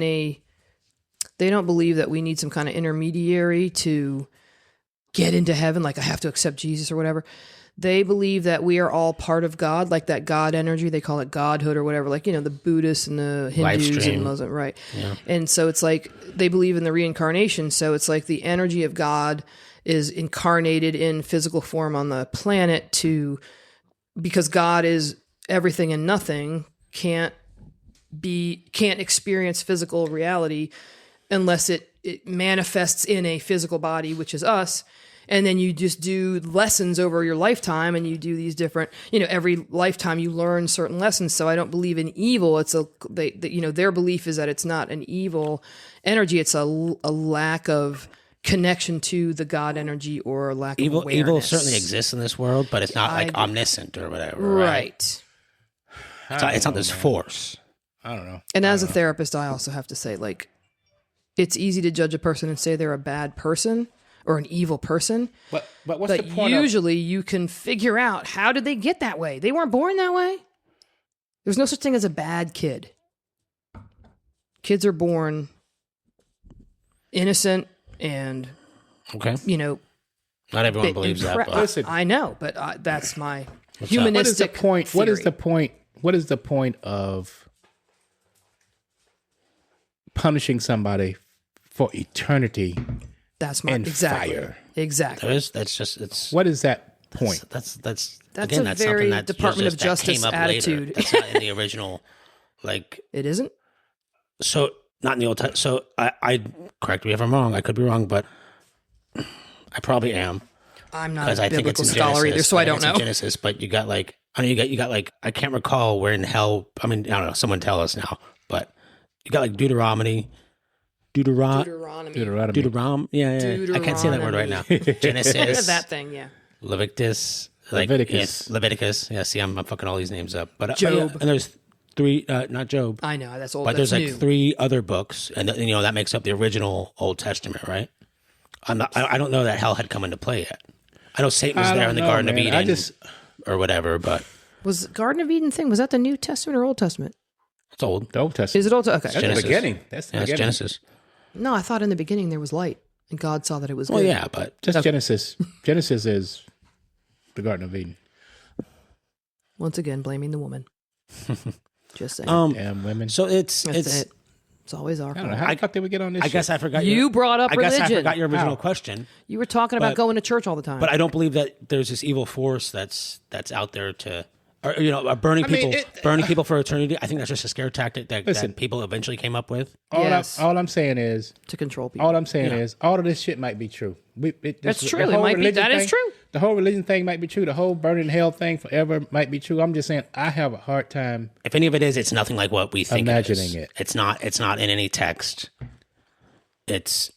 that we need some kind of intermediary to get into heaven, like I have to accept Jesus or whatever. They believe that we are all part of God, like that God energy. They call it Godhood or whatever, like, the Buddhists and the Hindus
Live stream.
and Muslim, right?
Yeah.
And so it's like they believe in the reincarnation. So it's like the energy of God is incarnated in physical form on the planet because God is everything and nothing, can't experience physical reality unless it manifests in a physical body, which is us. And then you just do lessons over your lifetime, and you do these different, every lifetime you learn certain lessons. So I don't believe in evil. It's their belief is that it's not an evil energy. It's a lack of connection to the God energy or a lack of awareness.
Evil certainly exists in this world, but it's not like omniscient or whatever. Right. It's not this force.
I don't know.
And as a therapist, I also have to say, like, it's easy to judge a person and say they're a bad person or an evil person.
But what's the point?
Usually you can figure out, how did they get that way? They weren't born that way. There's no such thing as a bad kid. Kids are born innocent and,
Okay.
Not
everyone believes that. But
Listen.
I know, but that's my humanistic
What is the point? What is
theory.
the point? What is the point of punishing somebody for eternity
That's my
and
exactly.
fire.
Exactly.
That's just it's.
What is that point?
That's
a
again. That's
very
something that
Department of
that
Justice
came up
attitude.
Later. That's not in the original. Like
It isn't?
so, not in the Old Testament. So I correct me if I'm wrong. I could be wrong, but I probably am.
I'm not
Because
a
I think
biblical
it's in
scholar
Genesis,
either, so I don't
think it's in
know.
Genesis, but you got like I know you got like I can't recall where in hell. I mean, I don't know. Someone tell us now, but you got like Deuteronomy.
Deuteronomy.
Yeah. I can't say that word right now. Genesis,
That thing, yeah.
Leviticus,
Leviticus.
Leviticus. Yeah, see, I'm fucking all these names up. But
Job.
and there's 3, not Job,
I know, that's old.
but
That's
there's
new.
like 3 other books, and that makes up the original Old Testament, right? I don't know that hell had come into play yet. I know Satan was
I
there
don't
in the
know,
Garden of
man.
Eden, or whatever, but
Was Garden of Eden thing, was that the New Testament or Old Testament?
it's old.
The Old Testament.
Is it Old? Okay.
That's the
Genesis.
beginning. That's the
Yeah, it's
beginning.
Genesis.
No, I thought in the beginning there was light, and God saw that it was good.
Well, yeah, but
Just Genesis. Genesis is the Garden of Eden.
Once again, blaming the woman. Just saying.
Damn women.
so it's
That's it. It's always our
I don't know.
fault.
How the fuck did we get on this
I guess
shit?
I forgot.
You brought up
I guess I
religion.
forgot your original
How?
question,
You were talking about
But-
going to church all the time.
but I don't believe that there's this evil force that's out there to, or burning
mean,
people for eternity. I think that's just a scare tactic that
Listen.
people eventually came up with.
Yes.
all I'm saying is,
to control people.
all I'm saying is, all of this shit might be true.
That's
the
true. It
whole
might be.
religion
That is
thing-
true.
The whole religion thing might be true. The whole burning hell thing forever might be true. I'm just saying, I have a hard time.
If any of it is, it's nothing like what we think.
Imagining it.
It's not in any text. It's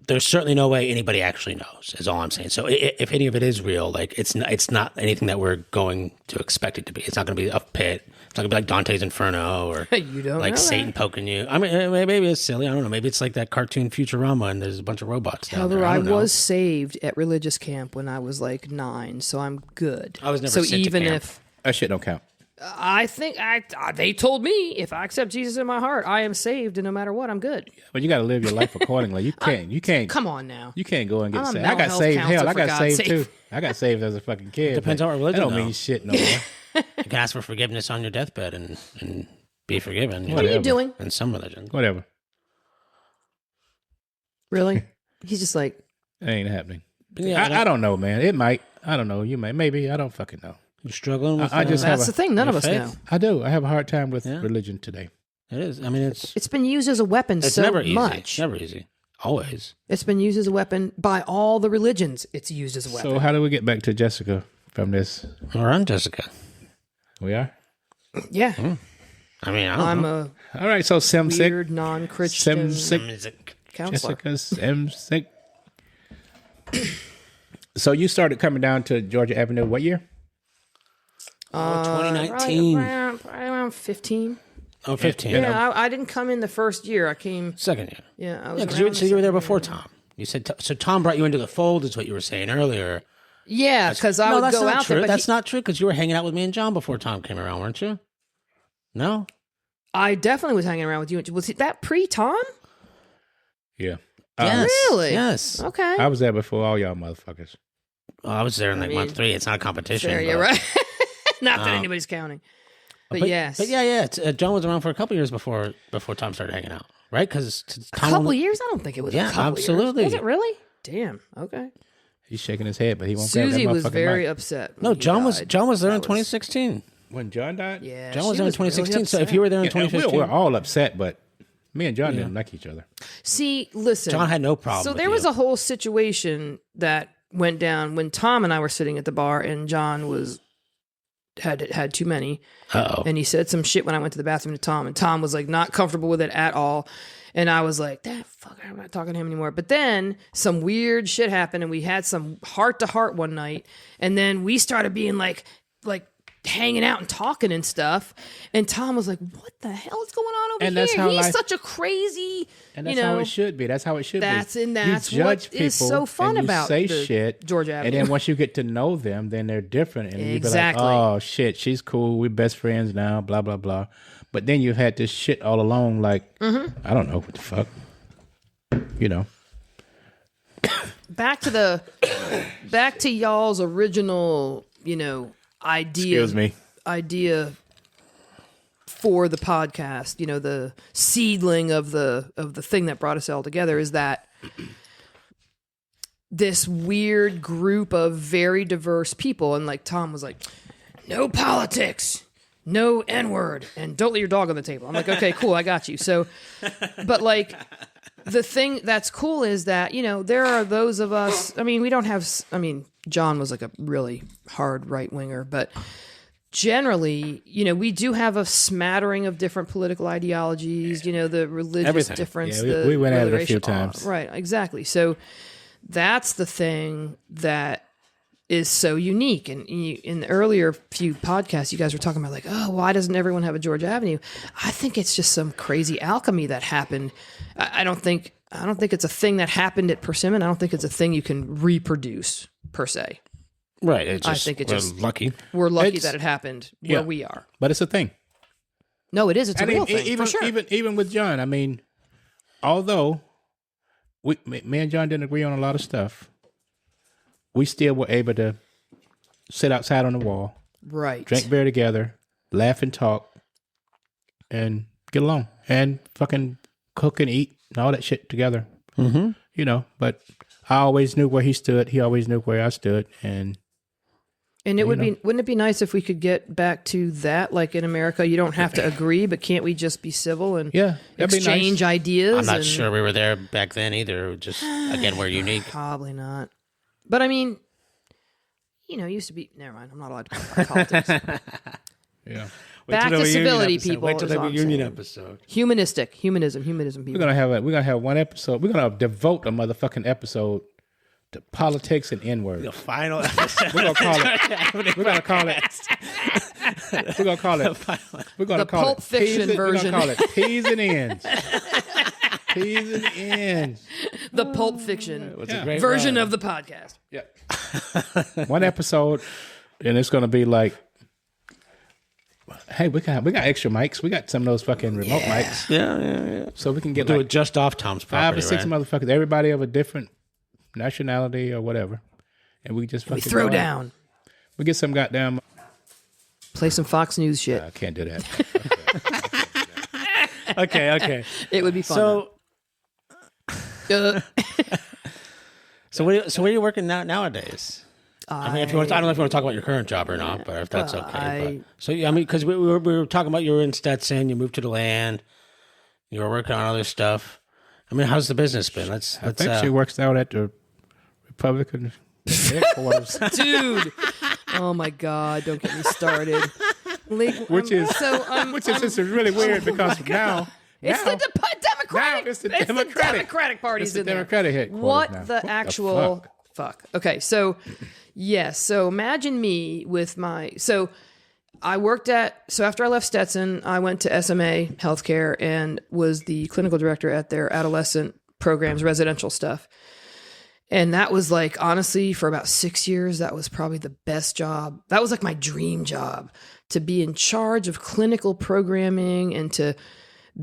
there's certainly no way anybody actually knows. Is all I'm saying. So if any of it is real, like it's not anything that we're going to expect it to be. It's not going to be a pit. It's not going to be like Dante's Inferno or
You don't
like
know
Satan
that.
poking you. I mean, maybe it's silly. I don't know. Maybe it's like that cartoon Futurama and there's a bunch of robots down there.
However, I
don't know.
was saved at religious camp when I was like 9, so I'm good.
I was never
so
sent to
even
camp.
if
That shit don't count.
I think they told me if I accept Jesus in my heart, I am saved, and no matter what, I'm good.
But you got to live your life accordingly. You can't.
Come on now.
You can't go and get
I'm a
saved. I
mental
got
health
saved.
counselor,
Hell, I
for
got
God's
saved
sake.
too. I got saved as a fucking kid.
Depends
but
on what religion,
That don't
though.
mean shit no more.
You can ask for forgiveness on your deathbed and be forgiven.
What are you
Whatever.
doing?
In some religions.
Whatever.
Really? He's just like,
It ain't happening.
Yeah,
I don't know, man. It might. I don't know. You may. Maybe. I don't fucking know.
you're struggling with
I just have
that's
a-
the thing. None of
your
us
faith?
know.
I do. I have a hard time with
Yeah.
religion today.
It is. I mean, it's
It's been used as a weapon so
never easy.
much.
Never easy. Always.
It's been used as a weapon by all the religions. It's used as a weapon.
So how do we get back to Jessica from this?
All right, Jessica.
We are.
yeah,
I mean, I don't
I'm
know.
a
All right. So Simsick.
weird non-Christian
Simsick.
Music.
counselor.
Jessica Simsick. So you started coming down to Georgia Avenue. What year?
2019.
Around 15.
Oh, 15.
Yeah, I didn't come in the first year. I came.
Second year.
Yeah, I was.
Yeah, because
around
you were
the
there before Tom. You said so. Tom brought you into the fold, is what you were saying earlier.
Yeah, because I
no,
would
that's
go
not
out
true.
there. But
That's not true because you were hanging out with me and John before Tom came around, weren't you? No.
I definitely was hanging around with you. Was that pre-Tom?
Yeah.
Yes.
Really?
Yes.
Okay.
I was there before all y'all motherfuckers.
Well, I was there in like
mean,
month 3. It's not a competition.
Fair,
but,
yeah, right. Not that anybody's counting. But yes.
But yeah. John was around for a couple years before Tom started hanging out, right? Because
A couple years? I don't think it was
Yeah,
a couple
absolutely.
years. Was it really? Damn. Okay.
He's shaking his head, but he won't grab that
Susie was
motherfucking
very
mic.
upset. when
No,
he
John was
died.
there in
That
2016.
When John died?
Yeah.
John was
she
there in
really
2016. So if
upset.
you were there in
Yeah,
2015,
we're all upset, but me and John didn't like each other.
See, listen.
John had no problem.
So
with
there
you.
was a whole situation that went down when Tom and I were sitting at the bar, and John had too many,
Uh-oh.
and he said some shit when I went to the bathroom to Tom, and Tom was like not comfortable with it at all, and I was like, that fucker, I'm not talking to him anymore. But then some weird shit happened, and we had some heart to heart one night, and then we started being like hanging out and talking and stuff, and Tom was like, what the hell is going on over
And
here?
that's how
He's
life-
such a crazy,
And that's
you know,
how it should be. That's how it should
that's
be.
and that's
you judge
what is
people
so fun
and you
about
say
the
shit,
Georgia
and
Avenue.
then once you get to know them, then they're different, and
Exactly.
you be like, "Oh shit, she's cool. We're best friends now." Blah blah blah. But then you've had this shit all along. Like I don't know what the fuck, you know.
back to y'all's original, idea.
Excuse me.
Idea for the podcast. The seedling of the thing that brought us all together is that this weird group of very diverse people. And like Tom was like, no politics, no N-word, and don't let your dog on the table. I'm like, okay, cool, I got you. So, but like the thing that's cool is that, you know, there are those of us, I mean, we don't have, I mean, John was like a really hard right winger, but generally, you know, we do have a smattering of different political ideologies, you know, the religious difference.
Yeah, we went at it a few times.
Right, exactly. So that's the thing that is so unique. And in the earlier few podcasts, you guys were talking about like, oh, why doesn't everyone have a Georgia Avenue? I think it's just some crazy alchemy that happened. I don't think it's a thing that happened at Persimmon. I don't think it's a thing you can reproduce per se.
Right. It's just,
I think we're
lucky.
We're lucky that it happened where we are.
But it's a thing.
No, it is. It's a real thing,
even,
for sure.
Even with John, I mean, although me and John didn't agree on a lot of stuff, we still were able to sit outside on the wall,
right?
drink beer together, laugh and talk, and get along, and fucking cook and eat and all that shit together.
Mm-hmm.
You know, but I always knew where he stood. He always knew where I stood, and
it wouldn't it be nice if we could get back to that? Like in America, you don't have to agree, but can't we just be civil and exchange ideas?
I'm not sure we were there back then either. Just again, we're unique.
Probably not. But I mean, you know, it used to be. Never mind. I'm not allowed to talk about politics.
Yeah.
Back to civility, people.
Wait till the reunion episode.
Humanism, people.
We're gonna have one episode. We're gonna devote a motherfucking episode to politics and N-word.
The final episode.
We're gonna call it. We're gonna call it. We're gonna call it. We're gonna
the
call
Pulp
it
Fiction version.
We're gonna call it P's and N's. P's and N's.
The Pulp Fiction
Yeah.
version of the podcast.
Yeah. One episode, and it's gonna be like, hey, we got extra mics. We got some of those fucking remote mics.
Yeah.
So we can get
Do
like
it just off Tom's property,
5 or 6 motherfuckers, everybody of a different nationality or whatever, and we just fucking
We throw
go out.
down.
We get some goddamn.
Play some Fox News shit.
I can't do that.
Okay.
It would be fun.
So where are you working nowadays? I mean, if you want, I don't know if you want to talk about your current job or not, but if that's okay. So I mean, because we were talking about you were in Stetson, you moved to the land, you were working on other stuff. I mean, how's the business been?
I think she works out at the Republican headquarters,
dude. Oh my God! Don't get me started.
Which is really weird because now.
It's the Democratic.
Now it's the Democratic
Party's
it's the
in
Democratic
there.
headquarters
What
now.
the actual fuck? Okay, so yes, so imagine me with my after I left Stetson, I went to SMA Healthcare and was the clinical director at their adolescent programs, residential stuff. And that was like, honestly, for about 6 years, that was probably the best job. That was like my dream job, to be in charge of clinical programming and to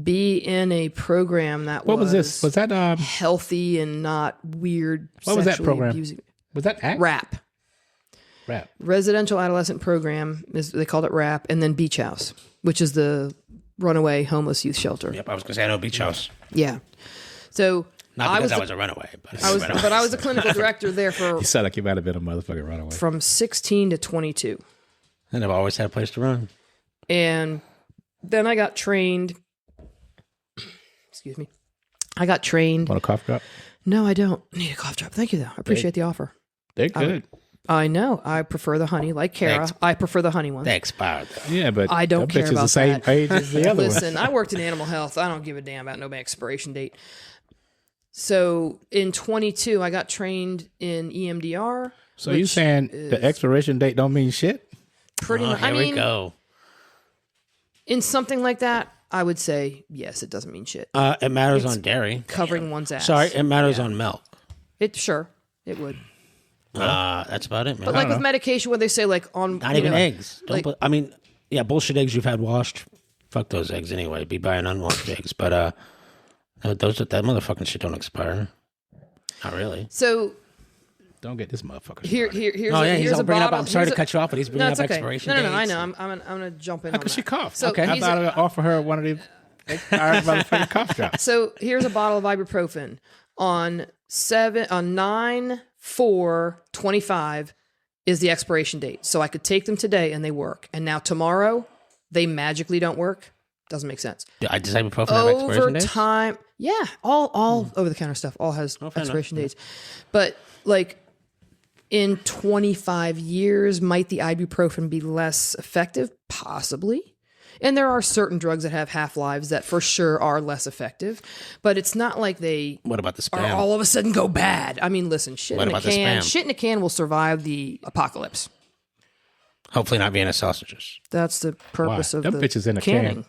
be in a program that
what was this? Was that
healthy and not weird?
What was that program?
Abusing.
Was that ACT?
RAP. Residential Adolescent Program, they called it RAP, and then Beach House, which is the runaway homeless youth shelter.
Yep, I was going to say I know Beach House.
Yeah. So
not because I was a runaway, but
I was a clinical director there for.
You sound like you might have been a motherfucking runaway.
From 16 to 22.
And I've always had a place to run.
And then I got trained. Excuse me. I got trained.
Want a cough drop?
No, I don't need a cough drop. Thank you, though. I appreciate the offer.
They're good.
I know. I prefer the honey, like Kara. I prefer the honey one.
They expired, though.
Yeah, but
I don't care about
the same
that.
age as the other
Listen, I worked in animal health. I don't give a damn about no expiration date. So in 22, I got trained in EMDR.
So you saying the expiration date don't mean shit?
Pretty much.
Here we go.
In something like that, I would say, yes, it doesn't mean shit.
It matters on dairy.
Covering one's ass.
Sorry, it matters on milk.
It would.
That's about it, man.
But like with medication, when they say like on
not even eggs.
like,
I mean, yeah, bullshit eggs you've had washed. Fuck those eggs anyway. Be buying unwashed eggs, but that motherfucking shit don't expire. Not really.
So
don't get this motherfucker.
Here's
he's
a bottle.
I'm sorry to cut you off, but he's bringing up expiration dates.
No, I know. I'm gonna jump in.
How could she cough?
So
okay, I thought I'd offer her one of these expired motherfucking cough drops.
So here's a bottle of ibuprofen. on 9/4/25 is the expiration date. So I could take them today and they work. And now tomorrow they magically don't work. Doesn't make sense.
Does ibuprofen have expiration dates?
Over time, yeah, all over the counter stuff all has expiration dates. But like in 25 years, might the ibuprofen be less effective? Possibly. And there are certain drugs that have half-lives that for sure are less effective, but it's not like they
What about the
are
spam?
all of a sudden go bad. I mean, listen, shit
What
in a
about the
can,
spam?
shit in a can will survive the apocalypse.
Hopefully not Vienna sausages.
That's the purpose of
Them
the
bitches in a
canning.
can.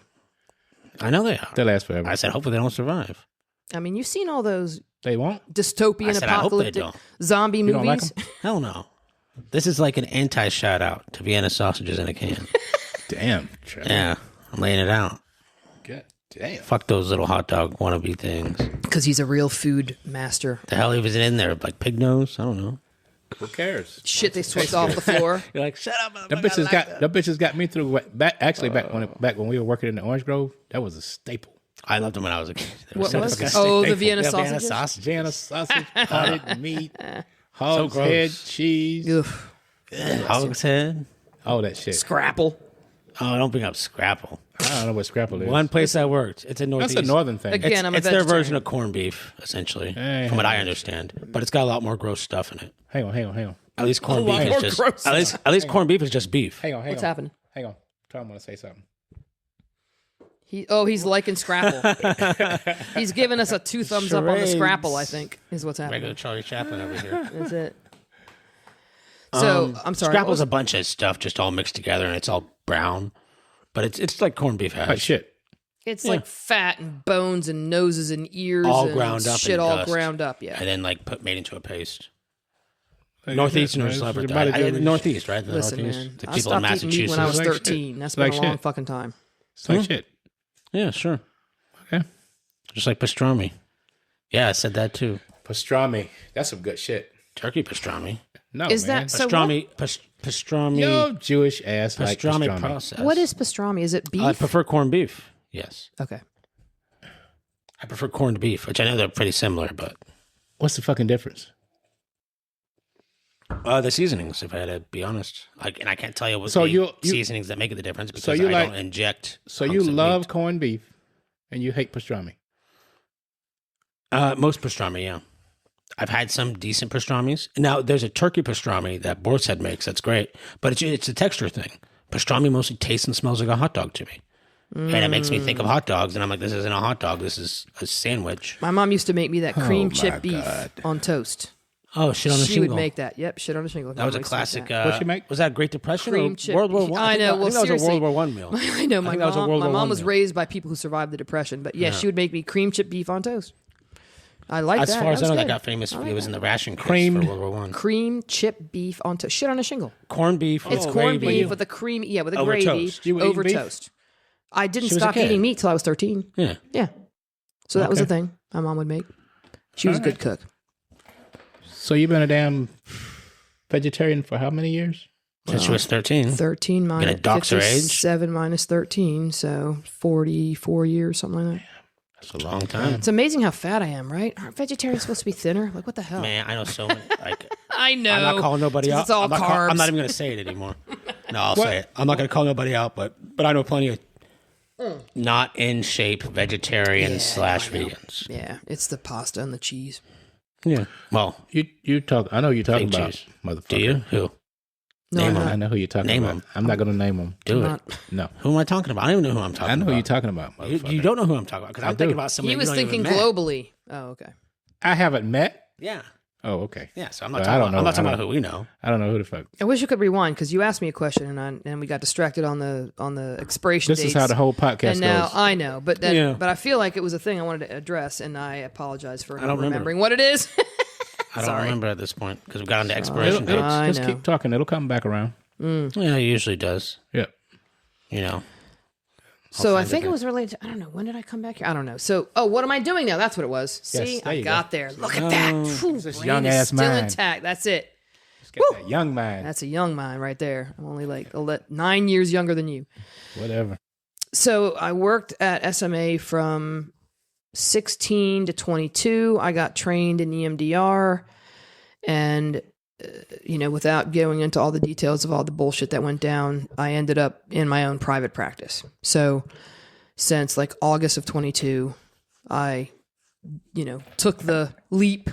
I know they are.
They last forever.
I said hopefully they don't survive.
I mean, you've seen all those
They won't.
dystopian
I said, I hope they
apocalyptic
don't.
zombie
You don't like
movies.
'em?
Hell no. This is like an anti-shout out to Vienna sausages in a can.
Damn. Trevor.
Yeah, I'm laying it out.
God damn.
Fuck those little hot dog wannabe things.
Because he's a real food master.
The hell he was in there? Like pig nose? I don't know.
Who cares?
Shit they swept off the floor.
You're like, shut up.
Them bitches got me through back when we were working in the Orange Grove. That was a staple.
I loved them when I was a kid. They were
What
so
was?
fucking
Oh, the
staple.
Vienna
Yeah,
sausages.
sausage.
Vienna sausage, potted meat, hog's
gross.
head, cheese,
Ugh.
Hog's head.
all that shit.
Scrapple.
Oh, don't bring up Scrapple.
I don't know what scrapple is.
One place I worked. It's in Northeast.
That's a northern thing.
Again, I'm a
It's their
vegetarian.
version of corned beef, essentially,
Hey,
from what I understand. But it's got a lot more gross stuff in it.
Hang on.
At least corned
lot
beef
more
is just.
gross
At least corned beef is just beef.
Hang on.
What's happening?
Hang on. Tom want to say something.
He's liking Scrapple. He's giving us a 2 thumbs up on the
Charades.
Scrapple, I think, is what's happening.
Regular Charlie Chaplin over here.
That's it. So, I'm sorry.
Scrapple's a bunch of stuff just all mixed together, and it's all brown. But it's like corned beef hash.
Like shit.
It's like fat and bones and noses and ears
All
and
ground up
shit
in
all
dust.
ground up, yeah.
And then made into a paste. Northeasterners love it.
Northeast.
Northeast, right? The
Listen,
Northeast.
man,
The
I
people in
stopped eating meat
Massachusetts.
when I was
Like shit.
13. That's
Like
been a long
shit.
fucking time.
It's like shit.
Yeah, sure.
Okay.
Just like pastrami. Yeah, I said that too.
Pastrami. That's some good shit.
Turkey pastrami.
No,
Is
man.
that so?
Pastrami. Pastrami.
Yo, Jewish ass like
Pastrami
pastrami.
process.
What is pastrami? Is it beef?
I prefer corned beef. Yes.
Okay.
I prefer corned beef, which I know they're pretty similar, but
What's the fucking difference?
the seasonings, if I had to be honest. And I can't tell you what
So
the
you-
seasonings that make the difference because
So you
I
like-
don't inject.
So you
hunks of
love
meat.
corned beef and you hate pastrami.
Most pastrami, yeah. I've had some decent pastramis. Now, there's a turkey pastrami that Boar's Head makes. That's great. But it's a texture thing. Pastrami mostly tastes and smells like a hot dog to me. And it makes me think of hot dogs. And I'm like, this isn't a hot dog. This is a sandwich.
My mom used to make me that cream
my
chip beef
God.
on toast.
Oh, shit on a
She
shingle.
would make that. Yep, shit on a shingle.
That was a
Always like
classic.
that.
What'd she make?
Was that Great Depression
Cream
or
chip
World War
beef.
One?
I know,
I
well,
think that was a World
seriously.
War One meal.
I know my
think that was a
mom.
World
My
War
mom
One
was
meal.
raised by people who survived the Depression, but yeah, she would make me cream chip beef on toast. I like that.
As far as I
was
know, that
good.
got famous. It was in the ration kits
Creamed-
for World War One.
Cream chip beef on toast. Shit on a shingle.
Corned beef.
It's corned beef with a cream, with a
Over
gravy
toast.
You were
over
eating beef?
toast. I didn't
She was a
stop
kid.
eating meat till I was 13.
Yeah.
Yeah, so that was
Okay.
a thing my mom would make. She was a good cook.
So you've been a damn vegetarian for how many years?
Since she was 13.
13 minus
Gonna dox her age?
57 minus 13, so 44 years, something like that.
That's a long time.
It's amazing how fat I am, right? Aren't vegetarians supposed to be thinner? Like, what the hell?
Man, I know so many. Like,
I know.
I'm not calling nobody out.
It's all
I'm not,
carbs.
I'm not even going to say it anymore. No, I'll say it. I'm not going to call nobody out, but I know plenty of not in shape vegetarians slash vegans.
Yeah, it's the pasta and the cheese.
Yeah. Well,
You talk. I know you're talking
Fake
about,
cheese.
motherfucker.
do you? Who?
No,
Name
I'm
'em.
not.
I know who you're talking
Name
about.
'em.
I'm not going to name them.
Do it.
Not-
No.
Who am I talking about? I don't even know who I'm talking about.
I know who you're talking about,
You,
motherfucker.
you don't know who I'm talking about because I'm
do.
thinking about somebody
He was
you don't
thinking
even met.
globally. Oh, okay.
I haven't met.
Yeah.
Oh, okay.
Yeah. So I'm not
Well, I
talking
don't
about,
know.
I'm not
I
talking about
don't-
who we know.
I don't know who the fuck.
I wish you could rewind because you asked me a question and we got distracted on the expiration
This
dates.
is how the whole podcast
And now
goes.
I know, but then
Yeah.
but I feel like it was a thing I wanted to address, and I apologize for not
don't remember.
remembering what it is.
I don't
Sorry.
remember at this point because we got into
It'll-
expiration dates.
I
just
know.
keep talking. It'll come back around.
Yeah, it usually does.
Yeah.
You know.
So I
find
think
it.
it was related to, I don't know, when did I come back here? I don't know. So, what am I doing now? That's what it was. See,
there
I
you
got there. Look at that. Phew,
this
brain
young
is
ass
still
mind.
intact. That's it.
Let's get that young mind.
That's a young mind right there. I'm only like 9 years younger than you.
Whatever.
So I worked at SMA from 16 to 22, I got trained in EMDR. And, without going into all the details of all the bullshit that went down, I ended up in my own private practice. So since like August of 22, I, took the leap.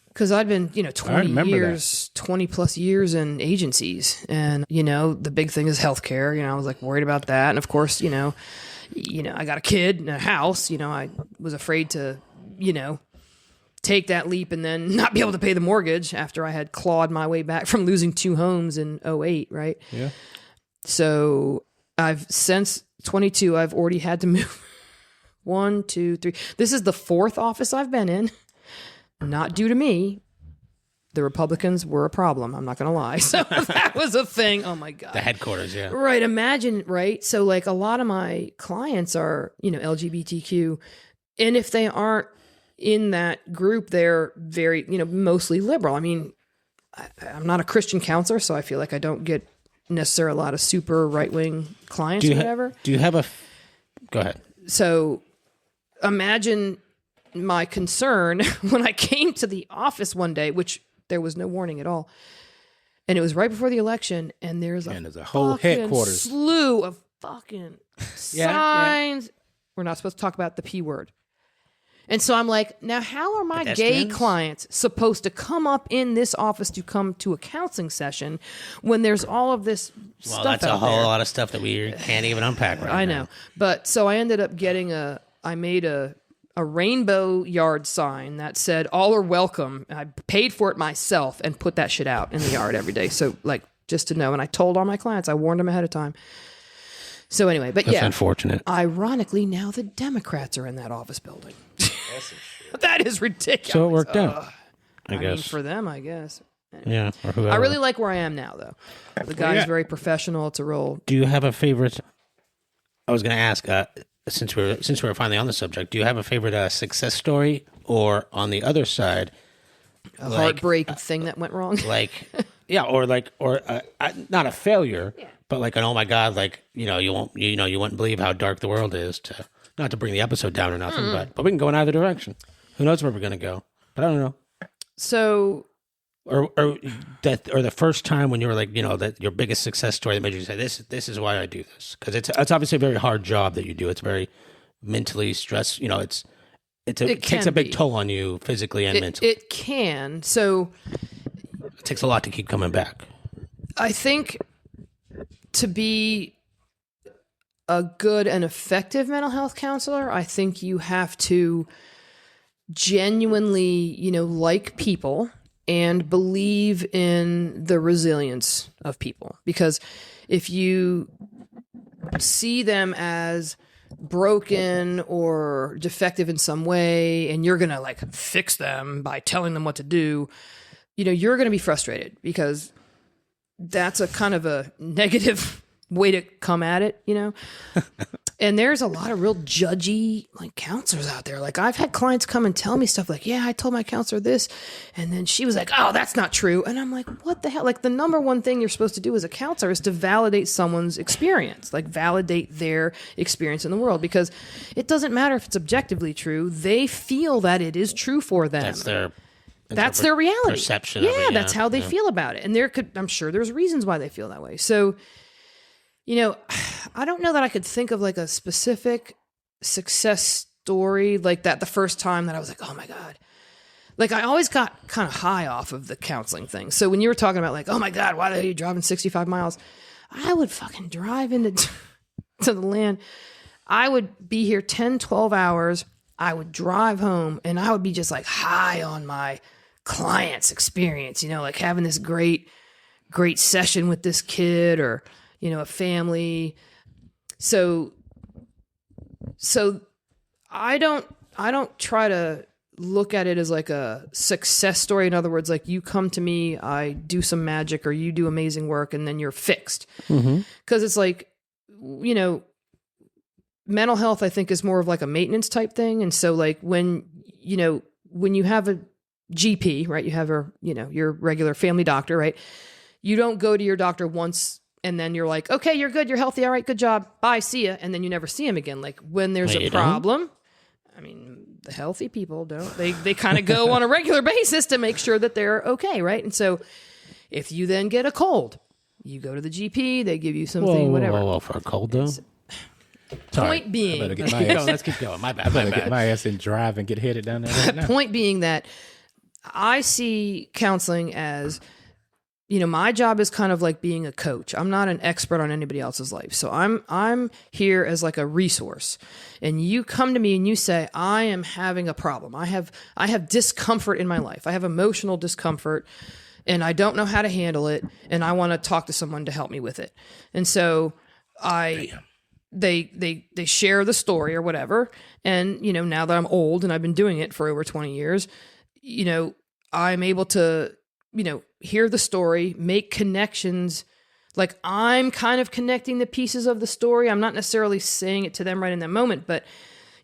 Because I'd been, 20 plus years in agencies. And, the big thing is healthcare. I was like worried about that. And of course, I got a kid and a house. I was afraid to, take that leap and then not be able to pay the mortgage after I had clawed my way back from losing 2 homes in '08, right?
Yeah.
So since 22, I've already had to move 1, 2, 3. This is the 4th office I've been in. Not due to me. The Republicans were a problem. I'm not going to lie. So that was a thing. Oh my God.
The headquarters, yeah.
Right. Imagine, right? So like a lot of my clients are, LGBTQ. And if they aren't in that group, they're very, mostly liberal. I mean, I'm not a Christian counselor, so I feel like I don't get necessarily a lot of super right-wing clients or whatever.
Do you have go ahead.
So imagine my concern when I came to the office one day, which there was no warning at all. And it was right before the election, and there's
a whole headquarters
slew of fucking signs. Yeah. We're not supposed to talk about the P word. And so I'm like, now how are my gay clients supposed to come up in this office to come to a counseling session when there's all of this stuff out there? Well,
that's a whole lot of stuff that we can't even unpack right now.
I know. But so I ended up getting I made a rainbow yard sign that said, all are welcome. And I paid for it myself and put that shit out in the yard every day. So like, just to know. And I told all my clients, I warned them ahead of time. So anyway, but
that's unfortunate.
Ironically, now the Democrats are in that office building. That is ridiculous.
So it worked out.
I guess.
Mean, for them, I guess.
Anyway. Yeah. Or whoever.
I really like where I am now, though. The guy's very professional. It's a real.
Do you have a favorite? I was going to ask, since we're finally on the subject, do you have a favorite success story, or on the other side,
a heartbreak thing that went wrong?
or not a failure. Yeah. But like an, oh my God, like, you wouldn't believe how dark the world is, to not to bring the episode down or nothing, but we can go in either direction. Who knows where we're going to go? But I don't know.
So,
or the first time when you were like, that your biggest success story that made you say, this is why I do this. Because it's obviously a very hard job that you do. It's very mentally stressed. It takes a big toll on you physically and mentally.
It can. So
it takes a lot to keep coming back.
I think to be a good and effective mental health counselor, I think you have to genuinely, like people and believe in the resilience of people. Because if you see them as broken or defective in some way, and you're going to like fix them by telling them what to do, you're going to be frustrated, because that's a kind of a negative way to come at it, And there's a lot of real judgy like counselors out there. Like I've had clients come and tell me stuff like, yeah, I told my counselor this, and then she was like, oh, that's not true. And I'm like, what the hell? Like the number one thing you're supposed to do as a counselor is to validate someone's experience, like validate their experience in the world, because it doesn't matter if it's objectively true. They feel that it is true for them. That's their reality.
Perception.
Yeah, that's how they feel about it. And I'm sure there's reasons why they feel that way. So, I don't know that I could think of like a specific success story like that the first time that I was like, oh my God. Like I always got kind of high off of the counseling thing. So when you were talking about like, oh my God, why are you driving 65 miles? I would fucking drive into to the land. I would be here 10, 12 hours. I would drive home and I would be just like high on my client's experience, like having this great session with this kid or, a family. So I don't try to look at it as like a success story. In other words, like you come to me, I do some magic or you do amazing work and then you're fixed. Mm-hmm. 'Cause it's like, mental health, I think, is more of like a maintenance type thing. And so like when you have a GP, right, you have your regular family doctor, right? You don't go to your doctor once and then you're like, okay, you're good. You're healthy. All right, good job. Bye. See ya. And then you never see him again. Like when there's a problem, I mean, the healthy people don't. They kind of go on a regular basis to make sure that they're okay, right? And so if you then get a cold, you go to the GP, they give you something, whatever.
Whoa, for a cold though?
Point being,
Let's keep going. My bad.
Get my ass in drive and get headed down there right now.
point being that I see counseling as, my job is kind of like being a coach. I'm not an expert on anybody else's life. So I'm here as like a resource. And you come to me and you say, I am having a problem. I have discomfort in my life. I have emotional discomfort and I don't know how to handle it. And I want to talk to someone to help me with it. And so they share the story or whatever. And, now that I'm old and I've been doing it for over 20 years, I'm able to, hear the story, make connections. Like I'm kind of connecting the pieces of the story. I'm not necessarily saying it to them right in that moment, but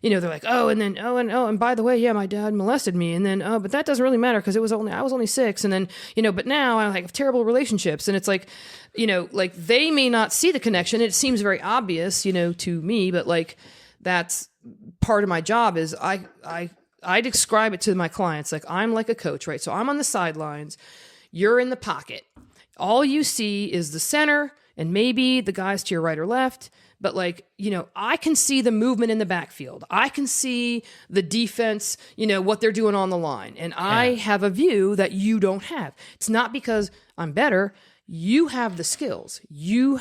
they're like, and by the way, yeah, my dad molested me. And then, but that doesn't really matter because I was only 6. And then, but now I have terrible relationships. And it's like, like they may not see the connection. It seems very obvious, to me, but like, that's part of my job is I describe it to my clients. Like I'm like a coach, right? So I'm on the sidelines. You're in the pocket. All you see is the center and maybe the guys to your right or left. But like, I can see the movement in the backfield. I can see the defense, what they're doing on the line. And I have a view that you don't have. It's not because I'm better. You have the skills. You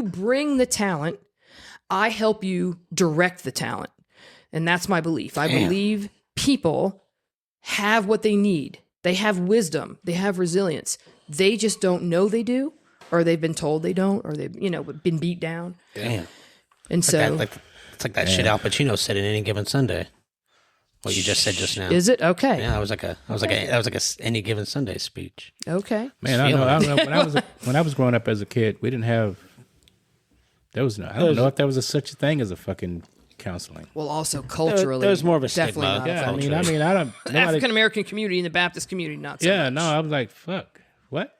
bring the talent. I help you direct the talent. And that's my belief. I believe people have what they need. They have wisdom. They have resilience. They just don't know they do, or they've been told they don't, or they've, been beat down.
Damn.
And so
it's like that shit Al Pacino said in Any Given Sunday. What you just said just now.
Is it? Okay.
Yeah, that was like a Any Given Sunday speech.
Okay.
Man, I know. When I was growing up as a kid, we didn't have. I don't know if there was such a thing as a fucking counseling.
Well, also culturally,
there's more of a
definitely
stigma.
not
Yeah,
culturally.
I don't.
The African American community and the Baptist community, not so much.
No, I was like, fuck, what?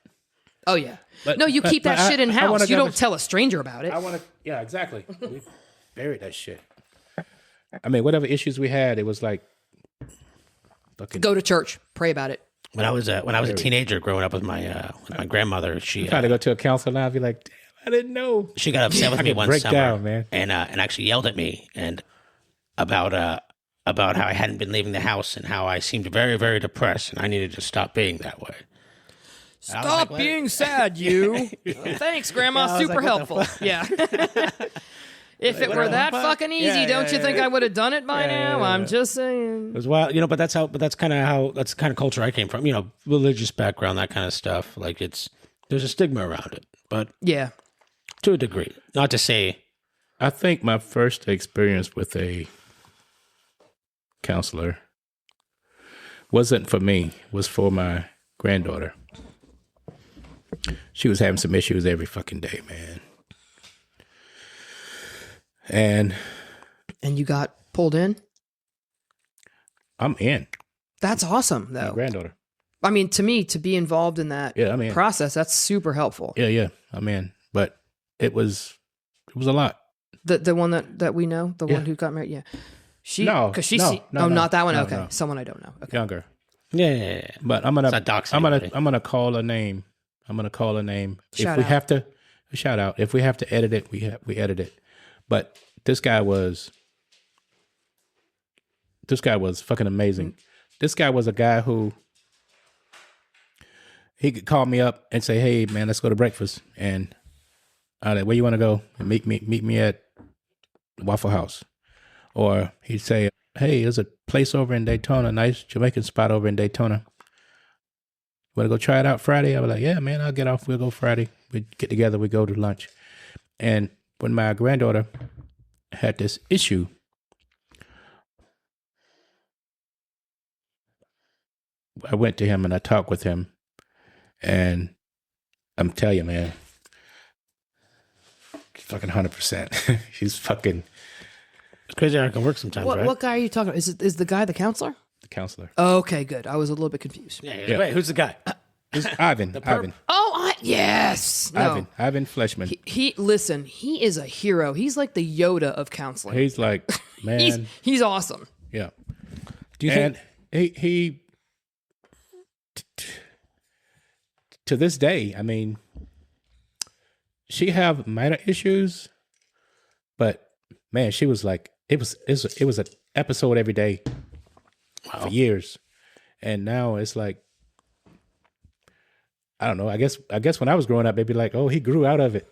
Oh yeah.
But-
no, you
but-
keep that
but
shit in
I
house.
wanna
You
go
don't tell a stranger about it.
Yeah, exactly. We buried that shit. I mean, whatever issues we had, it was like fucking.
Go to church, pray about it.
When I was a teenager growing up with my grandmother, she
Try to go to a counselor now, I'd be like, damn, I didn't know.
she got upset with me one
break
summer,
down, man.
and actually yelled at me and about how I hadn't been leaving the house and how I seemed very, very depressed and I needed to stop being that way.
Stop being sad, you. Thanks, Grandma. Super helpful. Yeah. If it were that fucking easy, don't you think I would have done it by now? I'm just saying.
It was wild, but that's kind of culture I came from. Religious background, that kind of stuff. Like there's a stigma around it, but
Yeah.
to a degree. Not to say.
I think my first experience with a counselor wasn't for me, was for my granddaughter. She was having some issues every fucking day, man. And
you got pulled in?
I'm in.
That's awesome,
My
though.
granddaughter.
I mean, to me, to be involved in that
Yeah, I'm in.
process, that's super helpful.
Yeah, I'm in. But it was a lot.
The one that we know, the one who got married, yeah.
No,
not that one.
no,
okay,
no.
someone I don't know. Okay,
Younger.
Yeah.
But I'm gonna
It's not doxing anybody.
I'm gonna call a name.
Shout
if we
out.
have to shout out. If we have to edit it, we edit it. But this guy was fucking amazing. This guy was a guy who he could call me up and say, "Hey man, let's go to breakfast." And I'd like, "Where you want to go?" And meet me at Waffle House. Or he'd say, "Hey, there's a place over in Daytona, nice Jamaican spot over in Daytona. Want to go try it out Friday?" I was like, "Yeah, man, I'll get off. We'll go Friday. We get together. We go to lunch." And when my granddaughter had this issue, I went to him and I talked with him, and I'm telling you, man, fucking 100%. She's fucking
It's crazy how it can work sometimes, right?
What guy are you talking about? Is the guy the counselor?
the counselor.
Okay, good. I was a little bit confused.
Yeah. Wait, who's the guy?
It's Ivan. Ivan.
Oh, yes. No.
Ivan Fleshman.
Listen, he is a hero. He's like the Yoda of counseling.
He's like, man.
He's awesome.
Yeah.
Do you think?
He to this day, I mean, she have minor issues, but man, she was like, it was an episode every day for years. And now it's like, I don't know. I guess when I was growing up, they'd be like, "Oh, he grew out of it."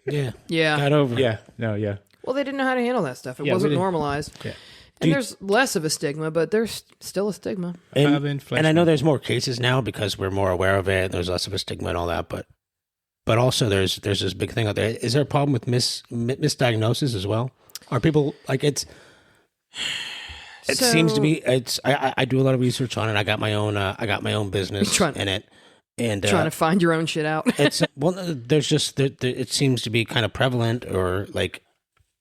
Yeah.
Yeah.
Got over.
Yeah. No. Yeah.
Well, they didn't know how to handle that stuff. It
Yeah, we
wasn't
didn't-
normalized.
Yeah.
And there's less of a stigma, but there's still a stigma.
And I know there's more cases now because we're more aware of it. There's less of a stigma and all that, but also there's this big thing out there. Is there a problem with misdiagnosis as well? Are people like it seems to be I do a lot of research on it. I got my own business in it. And
Trying to find your own shit out.
it's there's just it seems to be kind of prevalent, or like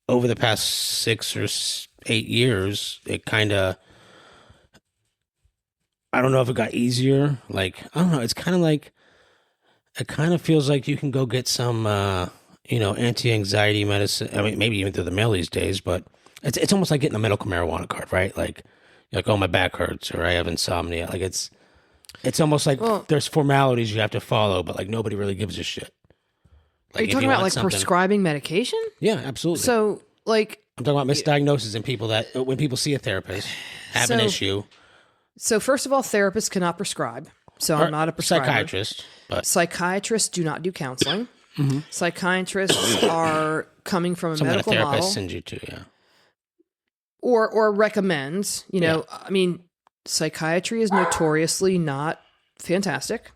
over the past 6 or 8 years, it kind of, I don't know if it got easier. Like, I don't know. It's kind of like, it kind of feels like you can go get some, anti-anxiety medicine. I mean, maybe even through the mail these days, but it's almost like getting a medical marijuana card, right? Like, you're like, oh, my back hurts, or I have insomnia. Like, it's almost like there's formalities you have to follow, but like nobody really gives a shit.
Are you talking about like prescribing medication?
Yeah, absolutely.
So like,
I'm talking about misdiagnosis and people that when people see a therapist have an issue.
So first of all, therapists cannot prescribe. So I'm not a prescriber.
Psychiatrist, but
psychiatrists do not do counseling. Psychiatrists are coming from a medical
that a therapist
model,
sends you to, yeah,
or recommends. I mean, psychiatry is notoriously not fantastic.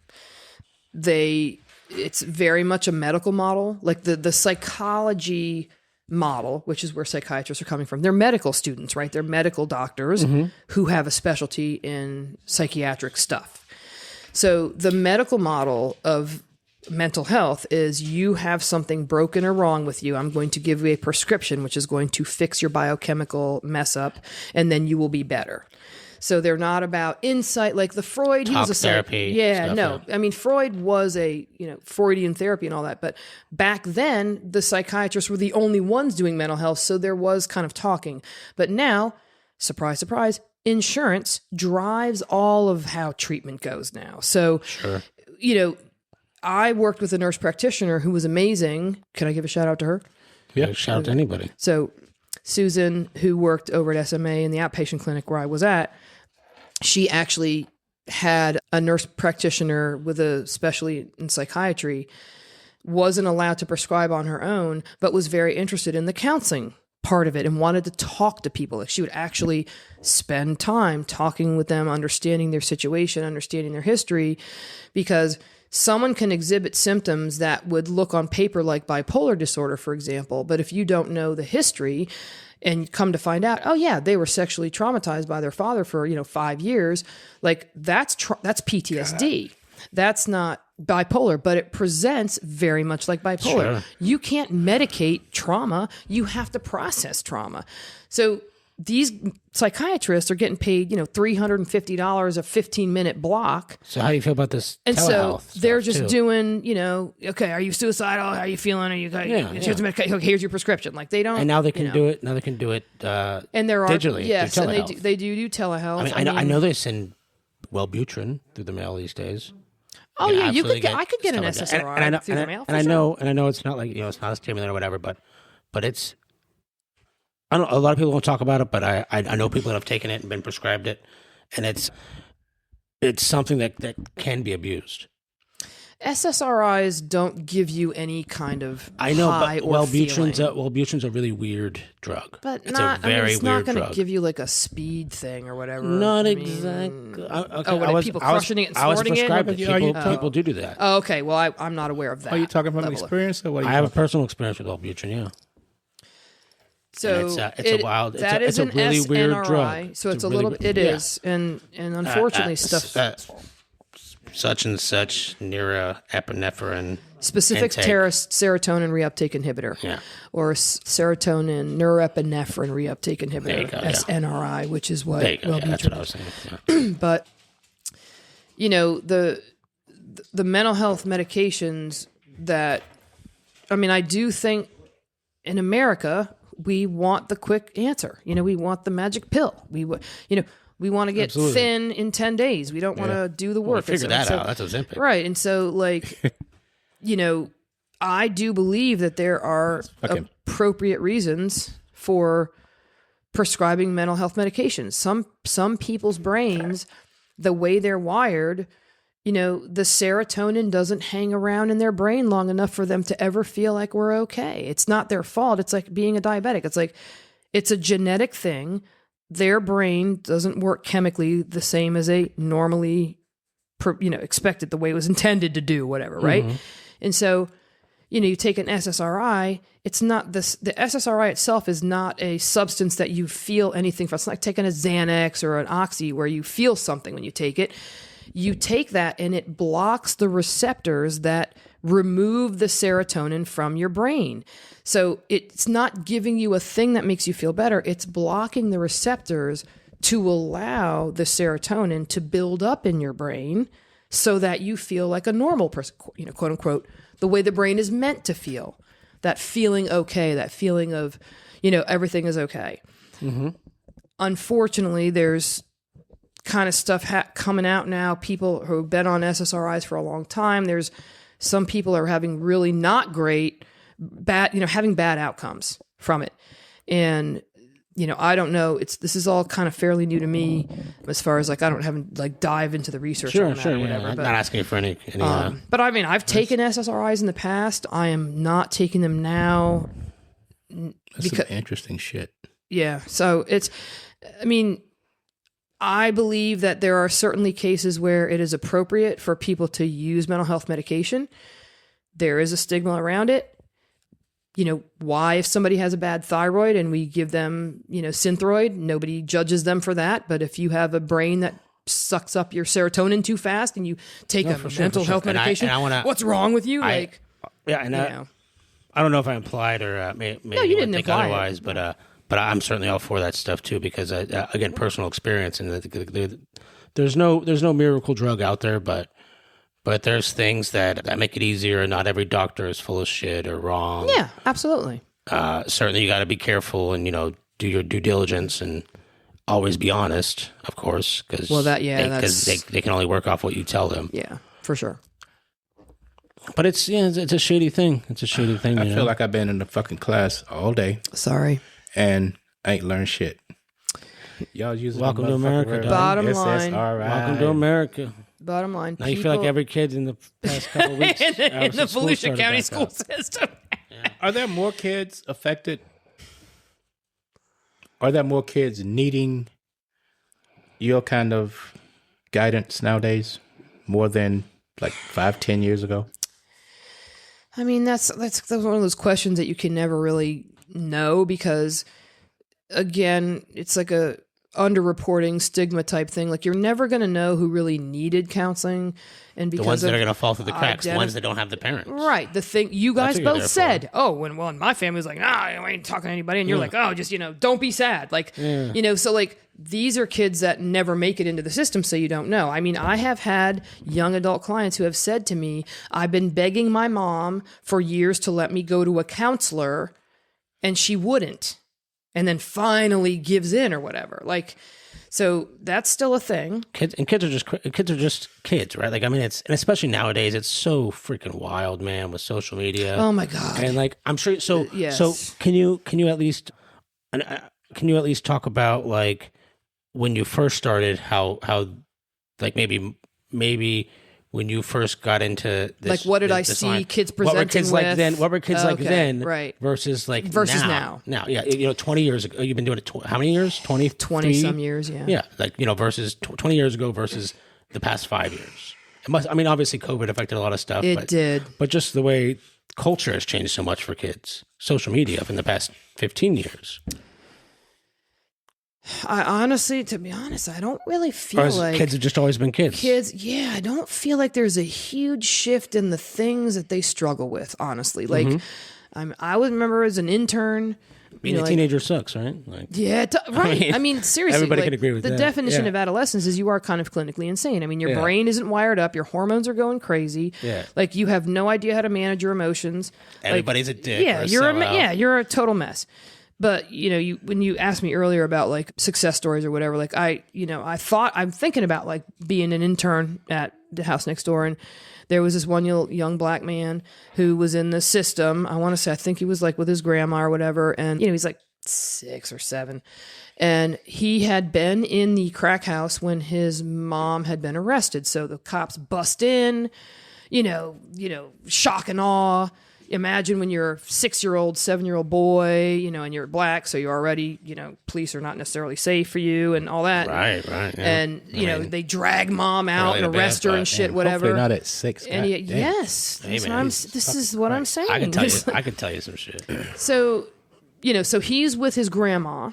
It's very much a medical model, like the psychology model, which is where psychiatrists are coming from. They're medical students, right? They're medical doctors who have a specialty in psychiatric stuff. So the medical model of mental health is you have something broken or wrong with you. I'm going to give you a prescription, which is going to fix your biochemical mess up, and then you will be better. So they're not about insight like the Freud. He was a
therapy.
Yeah,
stuff,
no.
yeah.
I mean, Freud was a Freudian therapy and all that, but back then the psychiatrists were the only ones doing mental health, so there was kind of talking. But now, surprise, surprise, insurance drives all of how treatment goes now. So,
sure.
I worked with a nurse practitioner who was amazing. Can I give a shout out to her?
Yeah, shout out to anybody.
So, Susan, who worked over at SMA in the outpatient clinic where I was at, she actually had a nurse practitioner with a specialty in psychiatry, wasn't allowed to prescribe on her own, but was very interested in the counseling part of it and wanted to talk to people. Like, she would actually spend time talking with them, understanding their situation, understanding their history, because someone can exhibit symptoms that would look on paper like bipolar disorder, for example, but if you don't know the history and come to find out, oh yeah, they were sexually traumatized by their father for 5 years, like that's PTSD. God. That's not bipolar, but it presents very much like bipolar. Sure. You can't medicate trauma. You have to process trauma. So these psychiatrists are getting paid, $350 a 15-minute block.
So how do you feel about this?
And so they're just doing, okay, are you suicidal? How are you feeling? Are you here's the medication. Okay, here's your prescription. Like, they don't.
And now they can do it. Now they can do it.
And there are
digitally.
Yes, and they do telehealth.
I know they send Wellbutrin through the mail these days.
Oh yeah, I could get an SSRI through the mail.
And I know it's not like it's not a stimulant or whatever, but it's. I don't. A lot of people don't talk about it, but I know people that have taken it and been prescribed it, and it's something that can be abused.
SSRIs don't give you any kind of
I know,
high
but
or
Wellbutrin's a really weird drug.
But
it's not
going to give you like a speed thing or whatever.
Not exactly.
People crushing it and snorting it?
People do that.
Oh, okay. Well, I'm not aware of that.
Are you talking from experience, or what?
I have a personal experience with Wellbutrin. Yeah.
So
it's a really weird drug.
So it's a little. It is, and unfortunately, stuff.
Such and such neuroepinephrine.
Specific serotonin reuptake inhibitor.
Yeah.
Or serotonin neuroepinephrine reuptake inhibitor.
Go,
SNRI, which is what Wellbutrin.
That's what I was saying. Yeah.
But the mental health medications that, I do think in America, we want the quick answer. We want the magic pill. We want to get thin in 10 days. We don't want to do the work.
Figure that out. That's Ozempic.
Right. And so I do believe that there are appropriate reasons for prescribing mental health medications. Some people's brains, the way they're wired, the serotonin doesn't hang around in their brain long enough for them to ever feel like we're okay. It's not their fault. It's like being a diabetic. It's like, it's a genetic thing. Their brain doesn't work chemically the same as a normally, expected, the way it was intended to do, whatever, right? Mm-hmm. And so, you take an SSRI, it's not this, the SSRI itself is not a substance that you feel anything from. It's like taking a Xanax or an Oxy where you feel something when you take it. You take that and it blocks the receptors that remove the serotonin from your brain. So it's not giving you a thing that makes you feel better. It's blocking the receptors to allow the serotonin to build up in your brain so that you feel like a normal person, quote unquote, the way the brain is meant to feel. That feeling okay, that feeling of, everything is okay. Mm-hmm. Unfortunately, there's kind of stuff coming out now. People who've been on SSRIs for a long time, there's some people are having really not great, having bad outcomes from it. And, I don't know. This is all kind of fairly new to me as far as I haven't dive into the research on that or whatever.
I'm not asking you for any
but I mean, I've taken SSRIs in the past. I am not taking them now.
That's some interesting shit.
Yeah. So I believe that there are certainly cases where it is appropriate for people to use mental health medication. There is a stigma around it. Why, if somebody has a bad thyroid and we give them, Synthroid, nobody judges them for that. But if you have a brain that sucks up your serotonin too fast and you take mental health medication, what's wrong with you?
I don't know if I implied or maybe
no, you didn't
think
imply
otherwise, but I'm certainly all for that stuff too, because again, personal experience, and there's no miracle drug out there, but there's things that make it easier, and not every doctor is full of shit or wrong.
Yeah, absolutely.
Certainly, you got to be careful and do your due diligence and always be honest, of course, because they can only work off what you tell them.
Yeah, for sure.
But it's a shady thing. It's a shady thing.
I feel like I've been in the fucking class all day.
Sorry.
And I ain't learned shit. Y'all using
Welcome to America.
Bottom line.
Welcome to America.
Bottom line.
Now you feel like every kid in the past couple of weeks
in the Volusia County school system.
Yeah. Are there more kids affected? Are there more kids needing your kind of guidance nowadays more than like 5-10 years ago?
I mean, that's one of those questions that you can never really know, because again, it's like a underreporting stigma type thing. Like, you're never going to know who really needed counseling, and because
the ones that are going to fall through the cracks, the ones that don't have the parents.
Right. The thing you guys both said, and my family was like, I ain't talking to anybody, and you're like, just don't be sad. Like, so like, these are kids that never make it into the system, so you don't know. I mean, I have had young adult clients who have said to me, I've been begging my mom for years to let me go to a counselor, and she wouldn't. And then finally gives in or whatever. Like, so that's still a thing.
Kids are just kids, right? Like, I mean, and especially nowadays, it's so freaking wild, man, with social media.
Oh my God.
And like, I'm sure. So,
yes.
So can you at least talk about like when you first started, how like maybe when you first got into this,
like, what did I see
line,
kids presenting
what were kids
with?
like then? What were kids like then?
Right.
Versus
now.
Now, yeah, 20 years ago, you've been doing it. How many years? 20
some years. Yeah.
Yeah, like versus 20 years ago versus the past 5 years. Obviously, COVID affected a lot of stuff.
It did,
but just the way culture has changed so much for kids, social media in the past 15 years.
To be honest, I don't really feel like
kids have just always been kids.
I don't feel like there's a huge shift in the things that they struggle with, honestly. Like, I would remember as an intern,
being a teenager sucks, right? Like,
right. I mean, seriously,
everybody can agree with
that. The definition of adolescence is you are kind of clinically insane. I mean, your brain isn't wired up, your hormones are going crazy.
Yeah.
Like, you have no idea how to manage your emotions.
Everybody's a dick.
Yeah, you're a total mess. But, when you asked me earlier about like success stories or whatever, like I'm thinking about like being an intern at the house next door. And there was this one young black man who was in the system. I want to say, I think he was like with his grandma or whatever. And, he's like 6 or 7. And he had been in the crack house when his mom had been arrested. So the cops bust in, shock and awe. Imagine when you're a 6-year-old, 7-year-old boy, and you're black, so you're already, police are not necessarily safe for you and all that.
Right. Yeah.
And, they drag mom out and arrest her and shit, whatever.
Hopefully not at 6.
And yes,
Hey,
this is what I'm saying.
I can tell you some shit.
So, so he's with his grandma,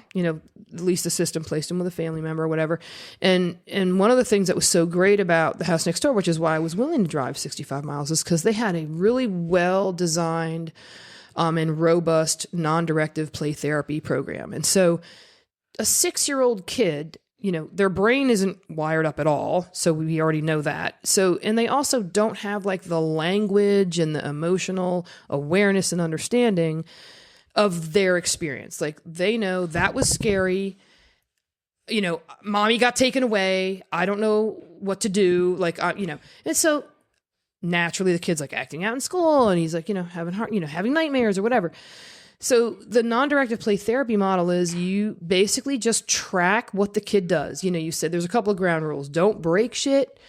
at least the system placed him with a family member or whatever. And one of the things that was so great about the house next door, which is why I was willing to drive 65 miles, is because they had a really well-designed and robust non-directive play therapy program. And so a 6-year-old kid, their brain isn't wired up at all. So we already know that. So, and they also don't have like the language and the emotional awareness and understanding of their experience. Like they know that was scary. Mommy got taken away. I don't know what to do. Like, and so naturally the kid's like acting out in school and he's like, having nightmares or whatever. So the non-directive play therapy model is you basically just track what the kid does. You said there's a couple of ground rules. Don't break shit.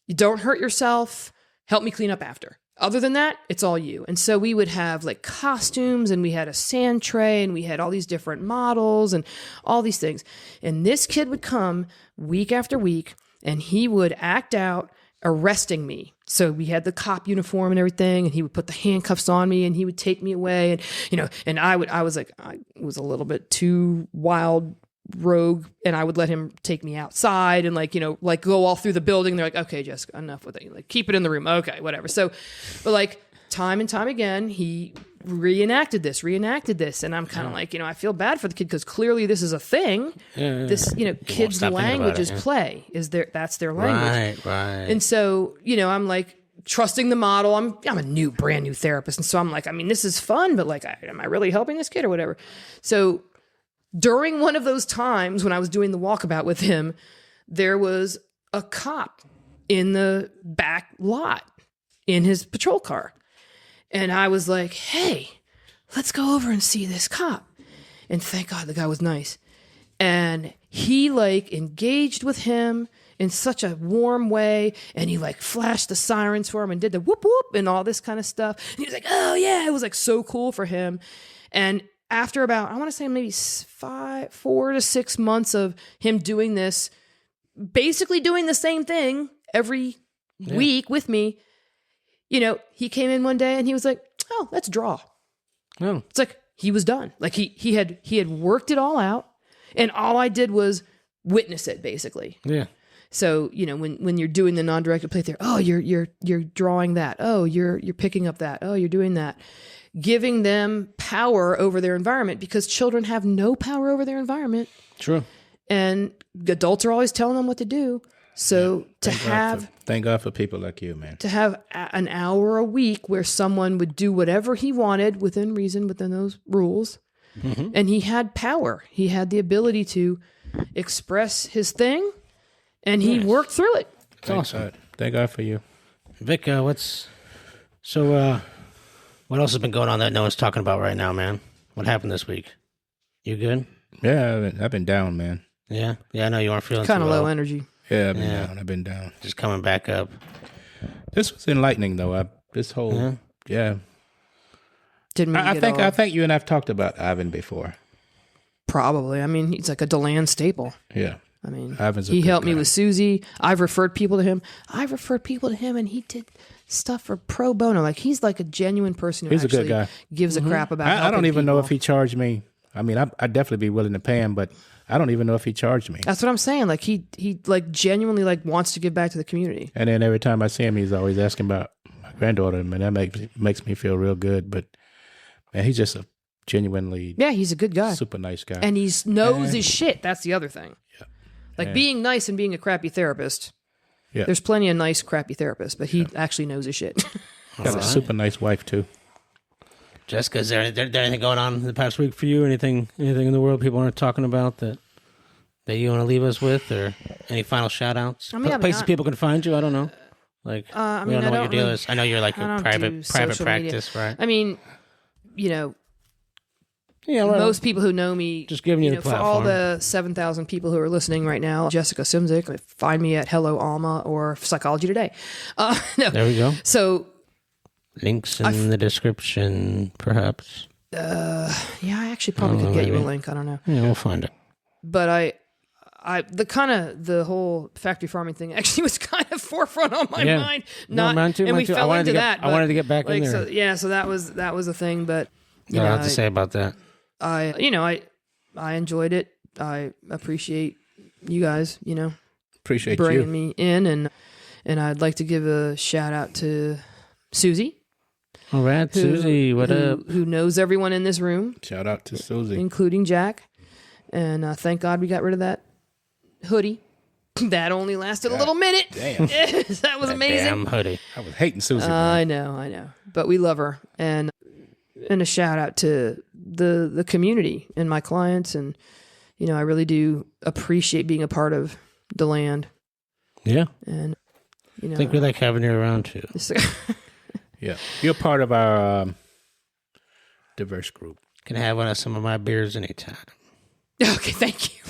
You don't hurt yourself. Help me clean up after. Other than that, it's all you. And so we would have like costumes and we had a sand tray and we had all these different models and all these things. And this kid would come week after week and he would act out arresting me. So we had the cop uniform and everything and he would put the handcuffs on me and he would take me away. And, and I was a little bit too wild rogue and I would let him take me outside and go all through the building. They're like, okay, Jessica, enough with it. Like, keep it in the room. Okay, whatever. So, but like time and time again, he reenacted this. And I'm kind of like, I feel bad for the kid because clearly this is a thing. Yeah. This, kids' language is play. That's their language.
Right.
And so, I'm like trusting the model. I'm a brand new therapist. And so I'm like, this is fun, but like, am I really helping this kid or whatever? So during one of those times when I was doing the walkabout with him, there was a cop in the back lot in his patrol car. And I was like, hey, let's go over and see this cop. And thank God the guy was nice. And he like engaged with him in such a warm way. And he like flashed the sirens for him and did the whoop whoop and all this kind of stuff. And he was like, oh yeah, it was like so cool for him. And after about, I want to say maybe 4 to 6 months of him doing this, basically doing the same thing every week with me, he came in one day and he was like, oh, let's draw. Oh. It's like he was done. Like he had worked it all out and all I did was witness it basically.
Yeah.
So, when you're doing the non-directed play there, oh, you're drawing that. Oh, you're picking up that. Oh, you're doing that. Giving them power over their environment because children have no power over their environment.
True.
And adults are always telling them what to do. So
thank God for people like you, man.
To have an hour a week where someone would do whatever he wanted within reason, within those rules. Mm-hmm. And he had power. He had the ability to express his thing and he worked through it.
It's awesome.
Thank God for you.
Vic, what else has been going on that no one's talking about right now, man? What happened this week? You good?
Yeah, I've been down, man.
Yeah? Yeah, I know you aren't feeling
kind of
too
low
well.
energy.
Yeah, I've been down.
Just coming back up.
This was enlightening, though.
Didn't mean
I think you and I've talked about Ivan before.
Probably. I mean, he's like a DeLand staple.
Yeah.
I mean,
he
helped me with Susie. I've referred people to him. And he did stuff for pro bono. Like he's like a genuine person who
he's
actually
a good guy.
Gives a crap about
I don't even know if he charged me. I mean, I'd definitely be willing to pay him, but I don't even know if he charged me.
That's what I'm saying. Like he like genuinely like wants to give back to the community.
And then every time I see him, he's always asking about my granddaughter, and that makes me feel real good. But man, he's just a genuinely
he's a good guy,
super nice guy,
and he knows his shit. That's the other thing. Yeah, like being nice and being a crappy therapist. Yeah, there's plenty of nice crappy therapists, but he actually knows his shit.
Got a super nice wife too.
Jessica, is there anything going on in the past week for you? Anything in the world people aren't talking about that you want to leave us with, or any final shout outs?
I mean,
places people can find you. I don't know. Like,
I
we
mean,
don't know
I
what your deal
don't
is. I know you're like a private practice, right?
I mean, you know,
Yeah, well,
most people who know me,
just giving you the
for all
platform.
the 7,000 people who are listening right now, Jessica Simzik, find me at Hello Alma or Psychology Today. No.
There we go.
So,
Links in the description, perhaps.
yeah, I actually probably could get you a link. I don't know.
Yeah, we'll find it.
But the whole factory farming thing actually was kind of forefront on my mind.
Mine too.
We fell into that.
I wanted to get back in there.
So that was a thing. But
What do I have to say about that?
I enjoyed it. I appreciate you guys,
Appreciate
bringing
you.
me in, and I'd like to give a shout out to Susie.
All right, Susie, what up?
Who knows everyone in this room,
Shout out to Susie.
including Jack. And thank God we got rid of that hoodie. That only lasted a little minute.
Damn.
That was amazing.
Damn hoodie.
I was hating Susie.
I know. But we love her. And a shout out to the community and my clients. And, I really do appreciate being a part of DeLand.
Yeah.
And,
I think we like having you around too.
Yeah. You're part of our diverse group.
Can have some of my beers anytime.
Okay, thank you.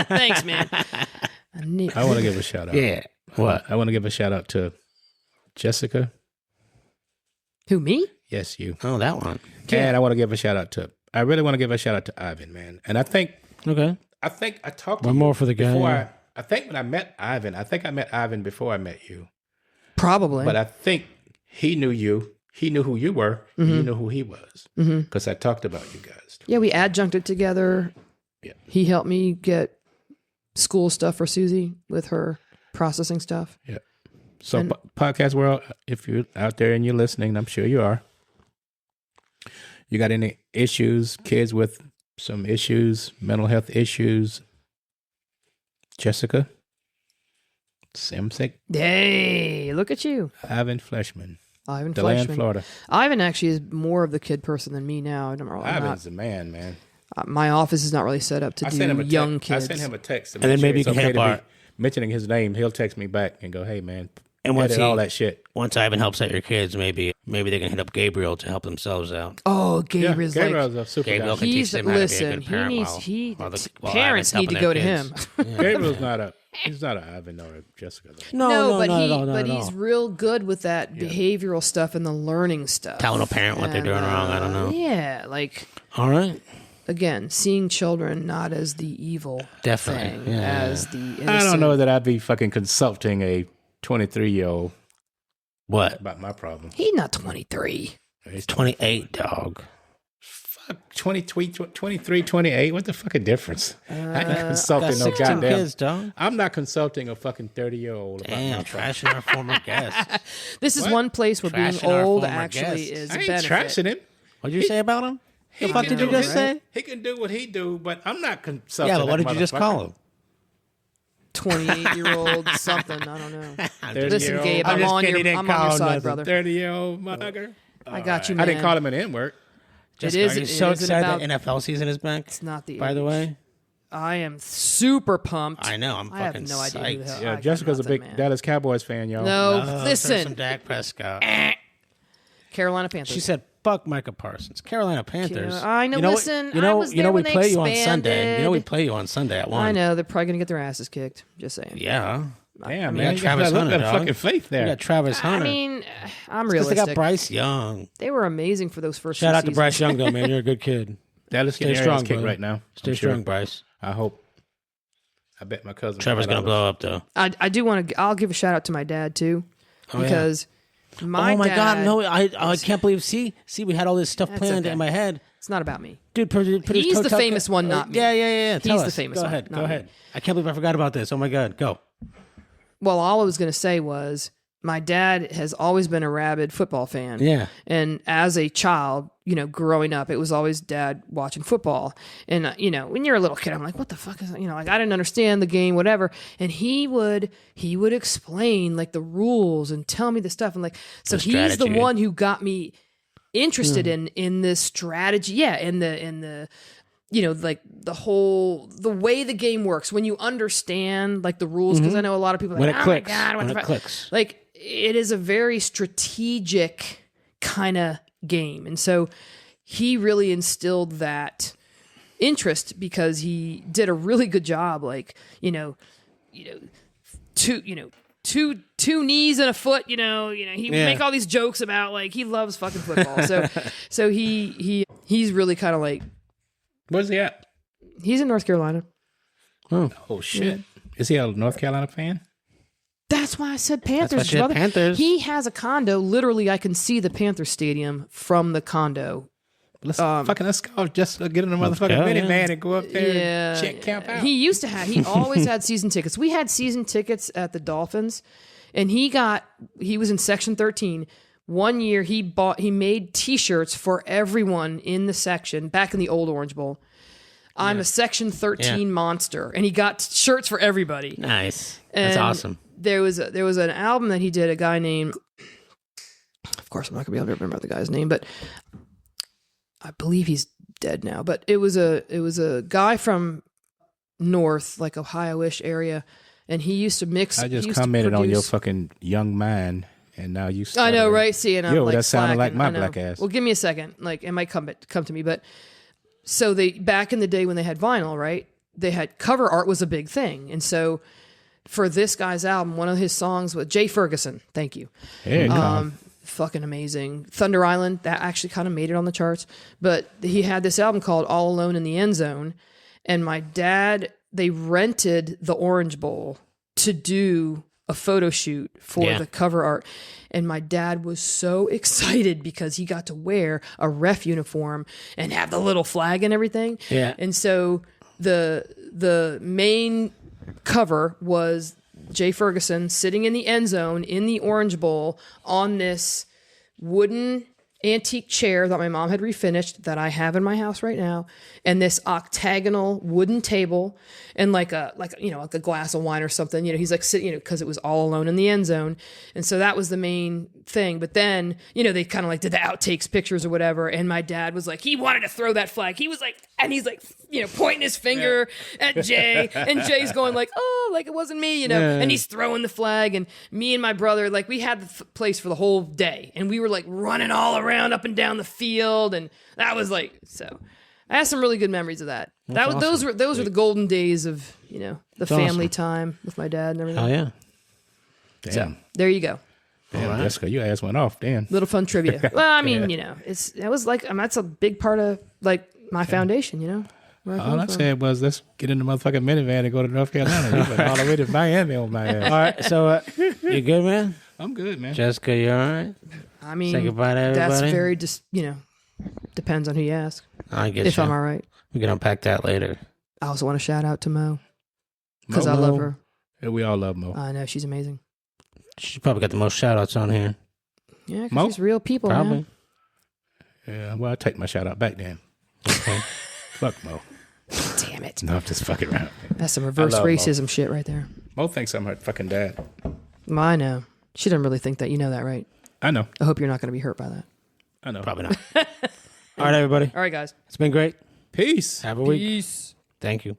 Thanks, man.
I want to give a shout out.
Yeah. What?
I want to give a shout out to Jessica.
Who, me?
Yes, you.
Oh, that one.
And I want to give a shout out to. I really want to give a shout out to Ivan, man. And I think
Okay.
I talked to
One
you
more for the guy.
before
Yeah.
I think when I met Ivan, I met Ivan before I met you.
Probably.
But I think he knew you. He knew who you were. And you knew who he was. Because I talked about you guys.
Yeah, we adjuncted together.
Yeah.
He helped me get school stuff for Susie with her processing stuff.
Yeah. So, podcast world, if you're out there and you're listening, I'm sure you are. You got any issues, kids with some issues, mental health issues? Jessica Simzik,
Hey, look at you.
Ivan Fleshman,
Ivan
DeLand,
Fleischman.
Florida.
Ivan actually is more of the kid person than me now.
Ivan's the man.
My office is not really set up to
I sent him
do
a
young
text. I
kids.
sent him a text.
And then maybe you can
okay
hit
to
up
be mentioning his name. He'll text me back and go, "Hey, man,
And once
edit all that shit."
Once Ivan helps out your kids, maybe they can hit up Gabriel to help themselves out.
Oh,
Yeah,
Gabriel's
Gabriel's a super
Gabriel
guy.
can teach them how to be a good parent
parents
Ivan's
need to
helping
go
their
to
kids.
him.
Gabriel's he's not an Ivan or a Jessica though.
No, he's real good with that behavioral stuff and the learning stuff.
Telling a parent what they're doing wrong, I don't know.
Yeah, like
All right.
again, seeing children not as the evil
Definitely,
thing,
yeah.
as the innocent.
I don't know that I'd be fucking consulting a 23-year-old
What?
about my problem.
He's not 23.
He's 28, dog.
Fuck, 23, 28. What the fucking difference? I ain't
Got
consulting no
16
goddamn.
kids, dog.
I'm not consulting a fucking 30-year-old about
Damn,
my problem.
trashing our former guest.
This is
What?
one place where being
Trashing our
old
former
actually
guest.
is
I
a
ain't
benefit.
trashing him.
What'd you say about him? The
He
fuck
can
did you
do
just
his-
say?
He can do what he do, but I'm not consulting.
Yeah, but what
that
did you just
motherfucker.
call him?
28-year-old something. I don't know.
30-year-old.
Listen, Gabe,
I'm
I'm
just
on
kidding, he
your,
didn't
I'm on
call
your
him
side,
nothing.
brother.
30-year-old motherfucker.
I got you,
I
man.
didn't call him an N-word.
It
Are
isn't.
you
It
so
isn't
excited
about.
that NFL season is back?
It's not the.
By the
80s.
way,
I am super pumped.
I know. I'm
I have
fucking
no idea who the
psyched.
hell.
Yeah,
I got
Jessica's a
nothing,
big
man.
Dallas Cowboys fan, y'all.
No,
Oh, throw
listen.
some Dak Prescott.
Carolina Panthers.
She said, "Fuck Micah Parsons." Carolina Panthers.
I know,
You know,
listen,
You know.
I was
You know.
there
We
when they
play you on Sunday. You know. We
expanded.
play you on Sunday at 1.
I know they're probably gonna get their asses kicked. Just saying.
Yeah.
Damn,
We
man.
got
You
Travis
got a little
Hunter,
bit of
dog.
fucking faith
We
there.
got Travis Hunter.
I mean, I'm
because they
realistic.
got Bryce Young.
They were amazing for those first.
Shout
two
out to
seasons.
Bryce Young, though, man. You're a good kid.
Dallas
Stay
getting their
strong,
ass kicked
brother.
right now.
Stay
I'm sure.
strong, Bryce.
I hope. I bet my cousin.
Trevor's gonna blow up, though.
I do want to. I'll give a shout out to my dad too,
Oh, yeah.
because my
oh my
dad,
God! No, I can't believe. See, we had all this stuff
That's
planned
okay.
in my head,
It's not about me.
dude. Put his
He's
toe
the
tuck-
famous one, not me.
Yeah. Tell
He's the
us.
famous
Go
one,
ahead.
not
Go
me.
ahead. I can't believe I forgot about this. Oh my God, go.
Well, all I was going to say was my dad has always been a rabid football fan.
Yeah.
And as a child, growing up, it was always dad watching football. And, when you're a little kid, I'm like, what the fuck is that? Like I didn't understand the game, whatever. And he would explain like the rules and tell me the stuff. And like, so
The
he's the
strategy.
one who got me interested in the strategy. Yeah, in the like the way the game works when you understand like the rules. Because I know a lot of people are
When
like,
it
oh
clicks.
my God,
When it clicks.
Like it is a very strategic kind of game. And so he really instilled that interest because he did a really good job. Like, two knees and a foot, he would make all these jokes about like, he loves fucking football. So he's really kind of like,
Where's he at?
he's in North Carolina.
Oh shit! Is he a North Carolina fan?
That's why I said Panthers.
That's why she said
brother.
Panthers.
He has a condo. Literally, I can see the Panther Stadium from the condo.
Let's go. Just get in the motherfucking
go,
minivan and go up there and check camp out.
He always had season tickets. We had season tickets at the Dolphins, and he was in section 13. One year he made t-shirts for everyone in the section back in the old Orange Bowl. I'm a section 13 monster, and he got shirts for everybody.
Nice. That's awesome.
There was an album that he did, a guy named, of course I'm not gonna be able to remember the guy's name, but I believe he's dead now. But it was a guy from north, like Ohio-ish area, and he used to mix.
I just commented on your fucking young mind, and now you.
I know, right? See, and I'm like,
that sounded like my
I know.
black ass.
Well, give me a second. Like, it might come to me, but so back in the day when they had vinyl, right? They had cover art was a big thing, and so for this guy's album, one of his songs was Jay Ferguson. Thank you.
Hey,
Fucking amazing. Thunder Island, that actually kind of made it on the charts. But he had this album called All Alone in the End Zone. And my dad, they rented the Orange Bowl to do a photo shoot for the cover art. And my dad was so excited because he got to wear a ref uniform and have the little flag and everything.
Yeah.
And so the main cover was Jay Ferguson sitting in the end zone in the Orange Bowl on this wooden antique chair that my mom had refinished that I have in my house right now, and this octagonal wooden table and like a glass of wine or something. He's like sitting, because it was all alone in the end zone. And so that was the main thing. But then, they kind of like did the outtakes pictures or whatever. And my dad was like, he wanted to throw that flag. He was like, and he's like, pointing his finger at Jay, and Jay's going like, oh, like it wasn't me, and he's throwing the flag. And me and my brother, like we had the place for the whole day, and we were like running all around up and down the field. And that was like, so I have some really good memories of that.
Awesome.
Those were the golden days of, the family time with my dad and everything.
Oh yeah.
damn.
So there you go.
Damn, Jessica, your ass went off. Damn.
Little fun trivia. Well, I mean, that was like, that's a big part of like my foundation, where I
All
come
I
from.
said was, let's get in the motherfucking minivan and go to North Carolina. You went all the way to Miami on my ass.
All right. So you good, man?
I'm good, man.
Jessica, you all right?
I mean,
Say goodbye to
that's
everybody.
very depends on who you ask.
I get
If
you.
I'm all right.
We can unpack that later.
I also want to shout out to Mo because I
Mo.
love her.
Yeah, we all love Mo.
I know she's amazing.
She probably got the most shout outs on here.
Yeah, 'cause
Mo?
she's real people.
Probably.
Man.
Yeah, well, I'll take my shout out back then.
Okay.
Fuck Mo.
Damn it.
No, I'm just fucking around.
That's some reverse
love Mo.
racism shit right there.
Mo thinks I'm her fucking dad.
Well, I know. She doesn't really think that. You know that, right?
I know.
I hope you're not going to be hurt by that.
I know.
Probably not. All right, everybody.
All right, guys.
It's been great.
Peace.
Have a week.
Peace.
Thank you.